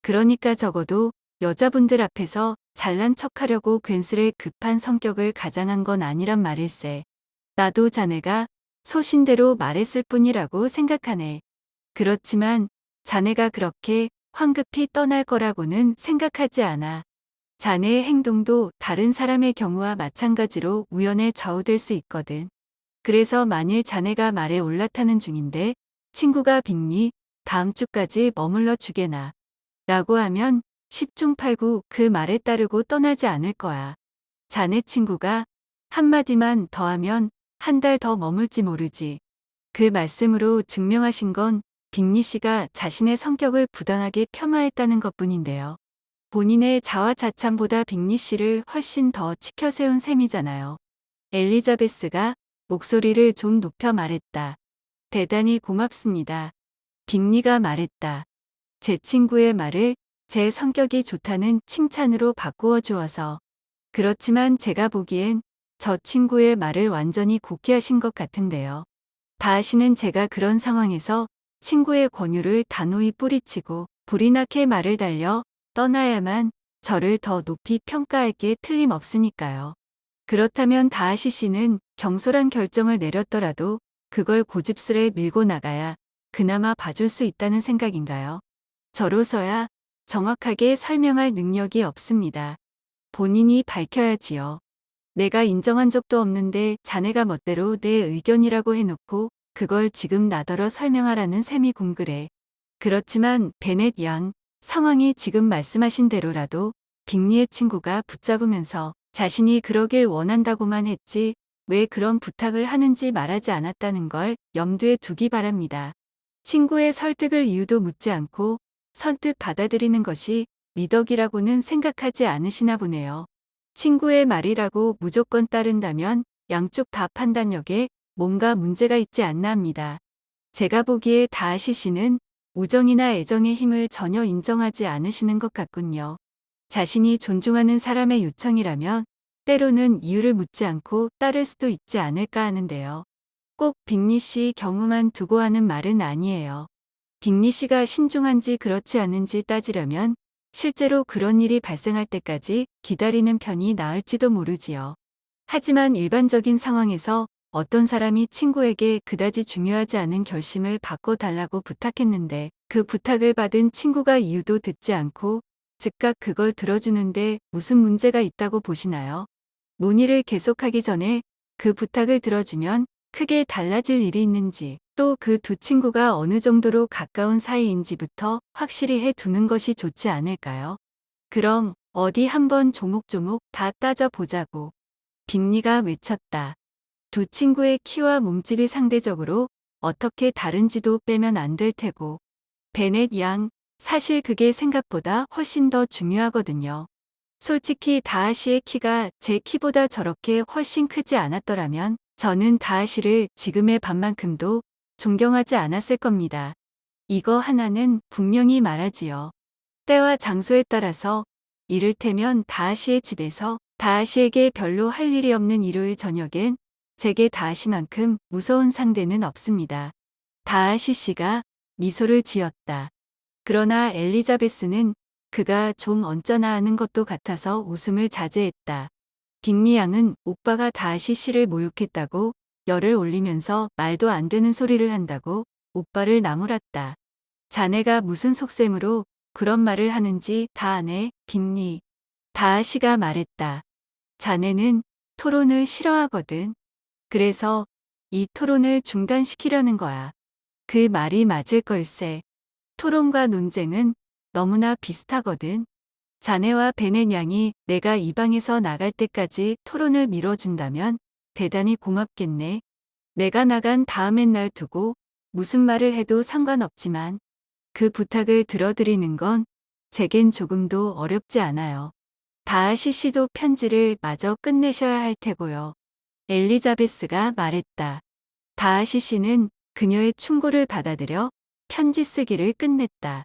그러니까 적어도 여자분들 앞에서 잘난 척하려고 괜스레 급한 성격을 가장한 건 아니란 말일세. 나도 자네가 소신대로 말했을 뿐이라고 생각하네. 그렇지만 자네가 그렇게 황급히 떠날 거라고는 생각하지 않아. 자네의 행동도 다른 사람의 경우와 마찬가지로 우연에 좌우될 수 있거든. 그래서 만일 자네가 말에 올라타는 중인데 친구가 빅리 다음 주까지 머물러 주게나 라고 하면 10중 8구 그 말에 따르고 떠나지 않을 거야. 자네 친구가 한마디만 더 하면 한 달 더 머물지 모르지. 그 말씀으로 증명하신 건 빅리 씨가 자신의 성격을 부당하게 폄하했다는 것뿐인데요. 본인의 자화자찬보다 빅리 씨를 훨씬 더 치켜세운 셈이잖아요. 엘리자베스가 목소리를 좀 높여 말했다. 대단히 고맙습니다. 빅리가 말했다. 제 친구의 말을 제 성격이 좋다는 칭찬으로 바꾸어 주어서. 그렇지만 제가 보기엔 저 친구의 말을 완전히 곡해하신 것 같은데요. 다하시는 제가 그런 상황에서 친구의 권유를 단호히 뿌리치고 불이 나게 말을 달려 떠나야만 저를 더 높이 평가할 게 틀림없으니까요. 그렇다면 다하시 씨는 경솔한 결정을 내렸더라도 그걸 고집스레 밀고 나가야 그나마 봐줄 수 있다는 생각인가요? 저로서야 정확하게 설명할 능력이 없습니다. 본인이 밝혀야지요. 내가 인정한 적도 없는데 자네가 멋대로 내 의견이라고 해놓고 그걸 지금 나더러 설명하라는 셈이 궁그래. 그렇지만 베넷 양, 상황이 지금 말씀하신 대로라도 빅리의 친구가 붙잡으면서 자신이 그러길 원한다고만 했지 왜 그런 부탁을 하는지 말하지 않았다는 걸 염두에 두기 바랍니다. 친구의 설득을 이유도 묻지 않고 선뜻 받아들이는 것이 미덕이라고는 생각하지 않으시나 보네요. 친구의 말이라고 무조건 따른다면 양쪽 다 판단력에 뭔가 문제가 있지 않나 합니다. 제가 보기에 다하시 씨는 우정이나 애정의 힘을 전혀 인정하지 않으시는 것 같군요. 자신이 존중하는 사람의 요청이라면 때로는 이유를 묻지 않고 따를 수도 있지 않을까 하는데요. 꼭 빅리 씨 경우만 두고 하는 말은 아니에요. 빅리 씨가 신중한지 그렇지 않은지 따지려면 실제로 그런 일이 발생할 때까지 기다리는 편이 나을지도 모르지요. 하지만 일반적인 상황에서 어떤 사람이 친구에게 그다지 중요하지 않은 결심을 바꿔달라고 부탁했는데 그 부탁을 받은 친구가 이유도 듣지 않고 즉각 그걸 들어주는데 무슨 문제가 있다고 보시나요? 논의를 계속하기 전에 그 부탁을 들어주면 크게 달라질 일이 있는지 또 그 두 친구가 어느 정도로 가까운 사이인지부터 확실히 해 두는 것이 좋지 않을까요? 그럼 어디 한번 조목조목 다 따져보자고. 빅리가 외쳤다. 두 친구의 키와 몸집이 상대적으로 어떻게 다른지도 빼면 안 될 테고. 베넷 양, 사실 그게 생각보다 훨씬 더 중요하거든요. 솔직히 다하시의 키가 제 키보다 저렇게 훨씬 크지 않았더라면 저는 다하시를 지금의 반만큼도 존경하지 않았을 겁니다. 이거 하나는 분명히 말하지요. 때와 장소에 따라서 이를테면 다하시의 집에서 다하시에게 별로 할 일이 없는 일요일 저녁엔 제게 다하시만큼 무서운 상대는 없습니다. 다하시 씨가 미소를 지었다. 그러나 엘리자베스는 그가 좀 언짢아 하는 것도 같아서 웃음을 자제했다. 빅리 양은 오빠가 다하시 씨를 모욕했다고 열을 올리면서 말도 안 되는 소리를 한다고 오빠를 나무랐다. 자네가 무슨 속셈으로 그런 말을 하는지 다 아네, 빅리. 다하시가 말했다. 자네는 토론을 싫어하거든. 그래서 이 토론을 중단시키려는 거야. 그 말이 맞을 걸세. 토론과 논쟁은 너무나 비슷하거든. 자네와 베넷 양이 내가 이 방에서 나갈 때까지 토론을 미뤄준다면 대단히 고맙겠네. 내가 나간 다음엔 날 두고 무슨 말을 해도 상관없지만 그 부탁을 들어드리는 건 제겐 조금도 어렵지 않아요. 다하시 씨도 편지를 마저 끝내셔야 할 테고요. 엘리자베스가 말했다. 다하시 씨는 그녀의 충고를 받아들여 편지 쓰기를 끝냈다.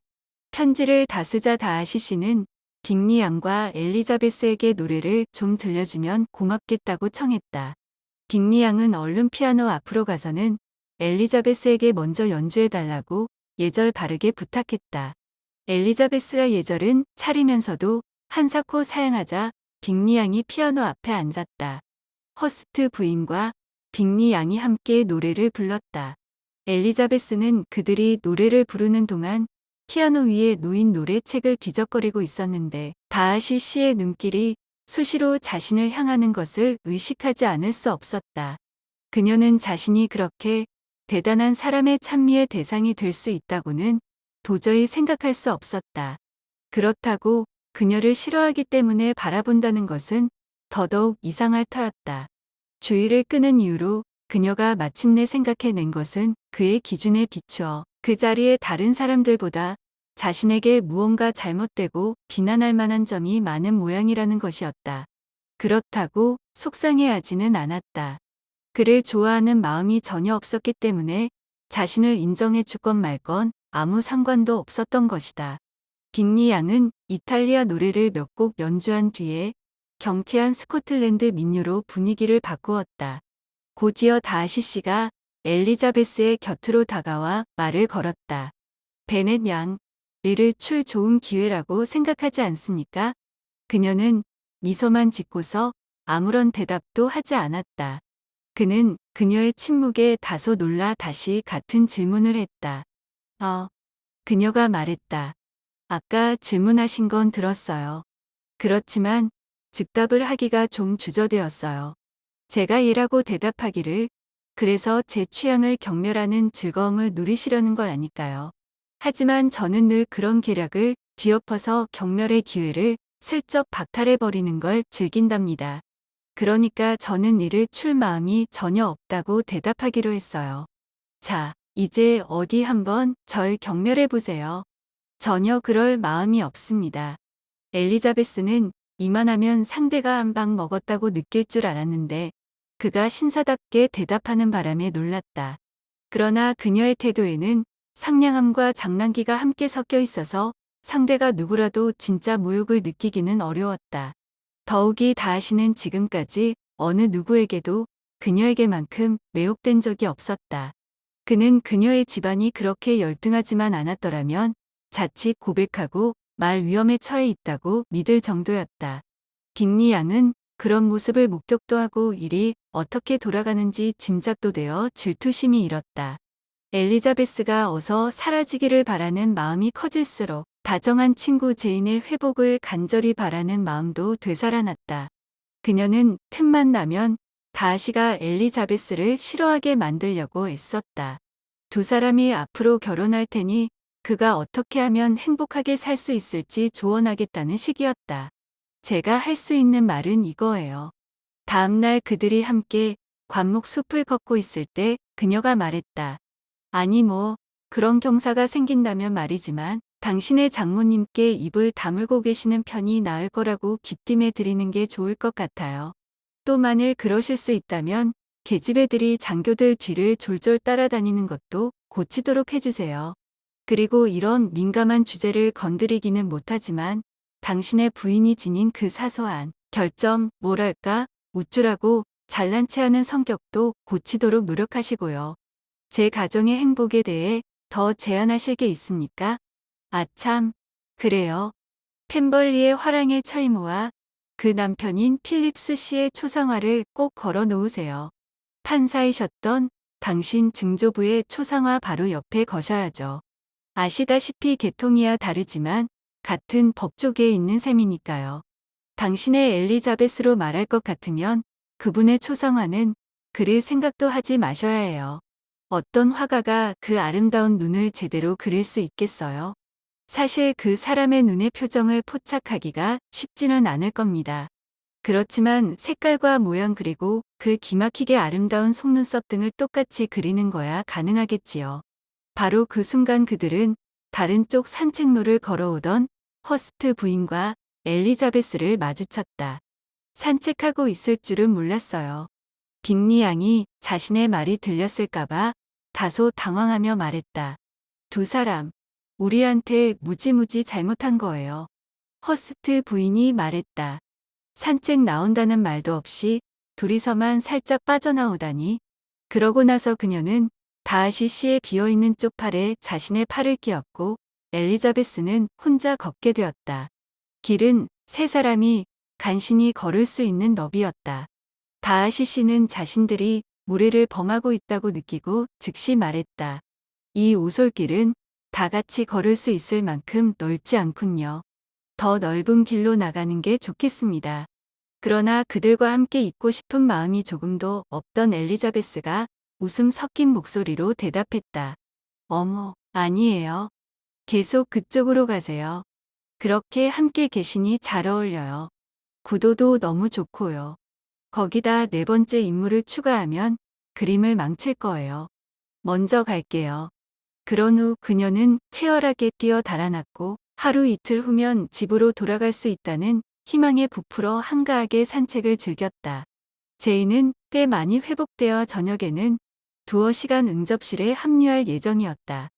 편지를 다 쓰자 다하시 씨는 빅리 양과 엘리자베스에게 노래를 좀 들려주면 고맙겠다고 청했다. 빅리 양은 얼른 피아노 앞으로 가서는 엘리자베스에게 먼저 연주해달라고 예절 바르게 부탁했다. 엘리자베스가 예절은 차리면서도 한사코 사양하자 빅리 양이 피아노 앞에 앉았다. 허스트 부인과 빅리 양이 함께 노래를 불렀다. 엘리자베스는 그들이 노래를 부르는 동안 피아노 위에 놓인 노래책을 뒤적거리고 있었는데 다하시 씨의 눈길이 수시로 자신을 향하는 것을 의식하지 않을 수 없었다. 그녀는 자신이 그렇게 대단한 사람의 찬미의 대상이 될 수 있다고는 도저히 생각할 수 없었다. 그렇다고 그녀를 싫어하기 때문에 바라본다는 것은 더더욱 이상할 터였다. 주의를 끄는 이유로 그녀가 마침내 생각해낸 것은 그의 기준에 비추어 그 자리에 다른 사람들보다 자신에게 무언가 잘못되고 비난할 만한 점이 많은 모양이라는 것이었다. 그렇다고 속상해하지는 않았다. 그를 좋아하는 마음이 전혀 없었기 때문에 자신을 인정해 주건 말건 아무 상관도 없었던 것이다. 빅리 양은 이탈리아 노래를 몇 곡 연주한 뒤에 경쾌한 스코틀랜드 민요로 분위기를 바꾸었다. 곧이어 다하시 씨가 엘리자베스의 곁으로 다가와 말을 걸었다. 베넷 양, 리를 출 좋은 기회라고 생각하지 않습니까? 그녀는 미소만 짓고서 아무런 대답도 하지 않았다. 그는 그녀의 침묵에 다소 놀라 다시 같은 질문을 했다. 그녀가 말했다. 아까 질문하신 건 들었어요. 그렇지만 즉답을 하기가 좀 주저되었어요. 제가 예라고 대답하기를 그래서 제 취향을 경멸하는 즐거움을 누리시려는 걸 아니까요. 하지만 저는 늘 그런 계략을 뒤엎어서 경멸의 기회를 슬쩍 박탈해버리는 걸 즐긴답니다. 그러니까 저는 이를 출 마음이 전혀 없다고 대답하기로 했어요. 자, 이제 어디 한번 절 경멸해보세요. 전혀 그럴 마음이 없습니다. 엘리자베스는 이만하면 상대가 한 방 먹었다고 느낄 줄 알았는데 그가 신사답게 대답하는 바람에 놀랐다. 그러나 그녀의 태도에는 상냥함과 장난기가 함께 섞여 있어서 상대가 누구라도 진짜 모욕을 느끼기는 어려웠다. 더욱이 다하시는 지금까지 어느 누구에게도 그녀에게만큼 매혹된 적이 없었다. 그는 그녀의 집안이 그렇게 열등하지만 않았더라면 자칫 고백하고 말 위험에 처해 있다고 믿을 정도였다. 빅리 양은 그런 모습을 목격도 하고 일이 어떻게 돌아가는지 짐작도 되어 질투심이 일었다. 엘리자베스가 어서 사라지기를 바라는 마음이 커질수록 다정한 친구 제인의 회복을 간절히 바라는 마음도 되살아났다. 그녀는 틈만 나면 다하시가 엘리자베스를 싫어하게 만들려고 애썼다. 두 사람이 앞으로 결혼할 테니 그가 어떻게 하면 행복하게 살 수 있을지 조언하겠다는 식이었다. 제가 할 수 있는 말은 이거예요. 다음날 그들이 함께 관목 숲을 걷고 있을 때 그녀가 말했다. 아니 그런 경사가 생긴다면 말이지만 당신의 장모님께 입을 다물고 계시는 편이 나을 거라고 귀띔해 드리는 게 좋을 것 같아요. 또 만일 그러실 수 있다면 계집애들이 장교들 뒤를 졸졸 따라다니는 것도 고치도록 해주세요. 그리고 이런 민감한 주제를 건드리기는 못하지만 당신의 부인이 지닌 그 사소한 결점, 뭐랄까, 우쭐하고 잘난 체하는 성격도 고치도록 노력하시고요. 제 가정의 행복에 대해 더 제안하실 게 있습니까? 참, 그래요. 펜벌리의 화랑의 처이모와 그 남편인 필립스 씨의 초상화를 꼭 걸어 놓으세요. 판사이셨던 당신 증조부의 초상화 바로 옆에 거셔야죠. 아시다시피 계통이야 다르지만 같은 법조계에 있는 셈이니까요. 당신의 엘리자베스로 말할 것 같으면 그분의 초상화는 그릴 생각도 하지 마셔야 해요. 어떤 화가가 그 아름다운 눈을 제대로 그릴 수 있겠어요? 사실 그 사람의 눈의 표정을 포착하기가 쉽지는 않을 겁니다. 그렇지만 색깔과 모양 그리고 그 기막히게 아름다운 속눈썹 등을 똑같이 그리는 거야 가능하겠지요. 바로 그 순간 그들은 다른 쪽 산책로를 걸어오던 허스트 부인과 엘리자베스를 마주쳤다. 산책하고 있을 줄은 몰랐어요. 빅리 양이 자신의 말이 들렸을까봐 다소 당황하며 말했다. 두 사람, 우리한테 무지무지 잘못한 거예요. 허스트 부인이 말했다. 산책 나온다는 말도 없이 둘이서만 살짝 빠져나오다니. 그러고 나서 그녀는 다하시 씨의 비어있는 쪽 팔에 자신의 팔을 끼얹고 엘리자베스는 혼자 걷게 되었다. 길은 세 사람이 간신히 걸을 수 있는 너비였다. 다하시 씨는 자신들이 무례를 범하고 있다고 느끼고 즉시 말했다. 이 오솔길은 다 같이 걸을 수 있을 만큼 넓지 않군요. 더 넓은 길로 나가는 게 좋겠습니다. 그러나 그들과 함께 있고 싶은 마음이 조금도 없던 엘리자베스가 웃음 섞인 목소리로 대답했다. 어머, 아니에요. 계속 그쪽으로 가세요. 그렇게 함께 계시니 잘 어울려요. 구도도 너무 좋고요. 거기다 네 번째 인물을 추가하면 그림을 망칠 거예요. 먼저 갈게요. 그런 후 그녀는 쾌활하게 뛰어 달아났고 하루 이틀 후면 집으로 돌아갈 수 있다는 희망에 부풀어 한가하게 산책을 즐겼다. 제이는 꽤 많이 회복되어 저녁에는 두어 시간 응접실에 합류할 예정이었다.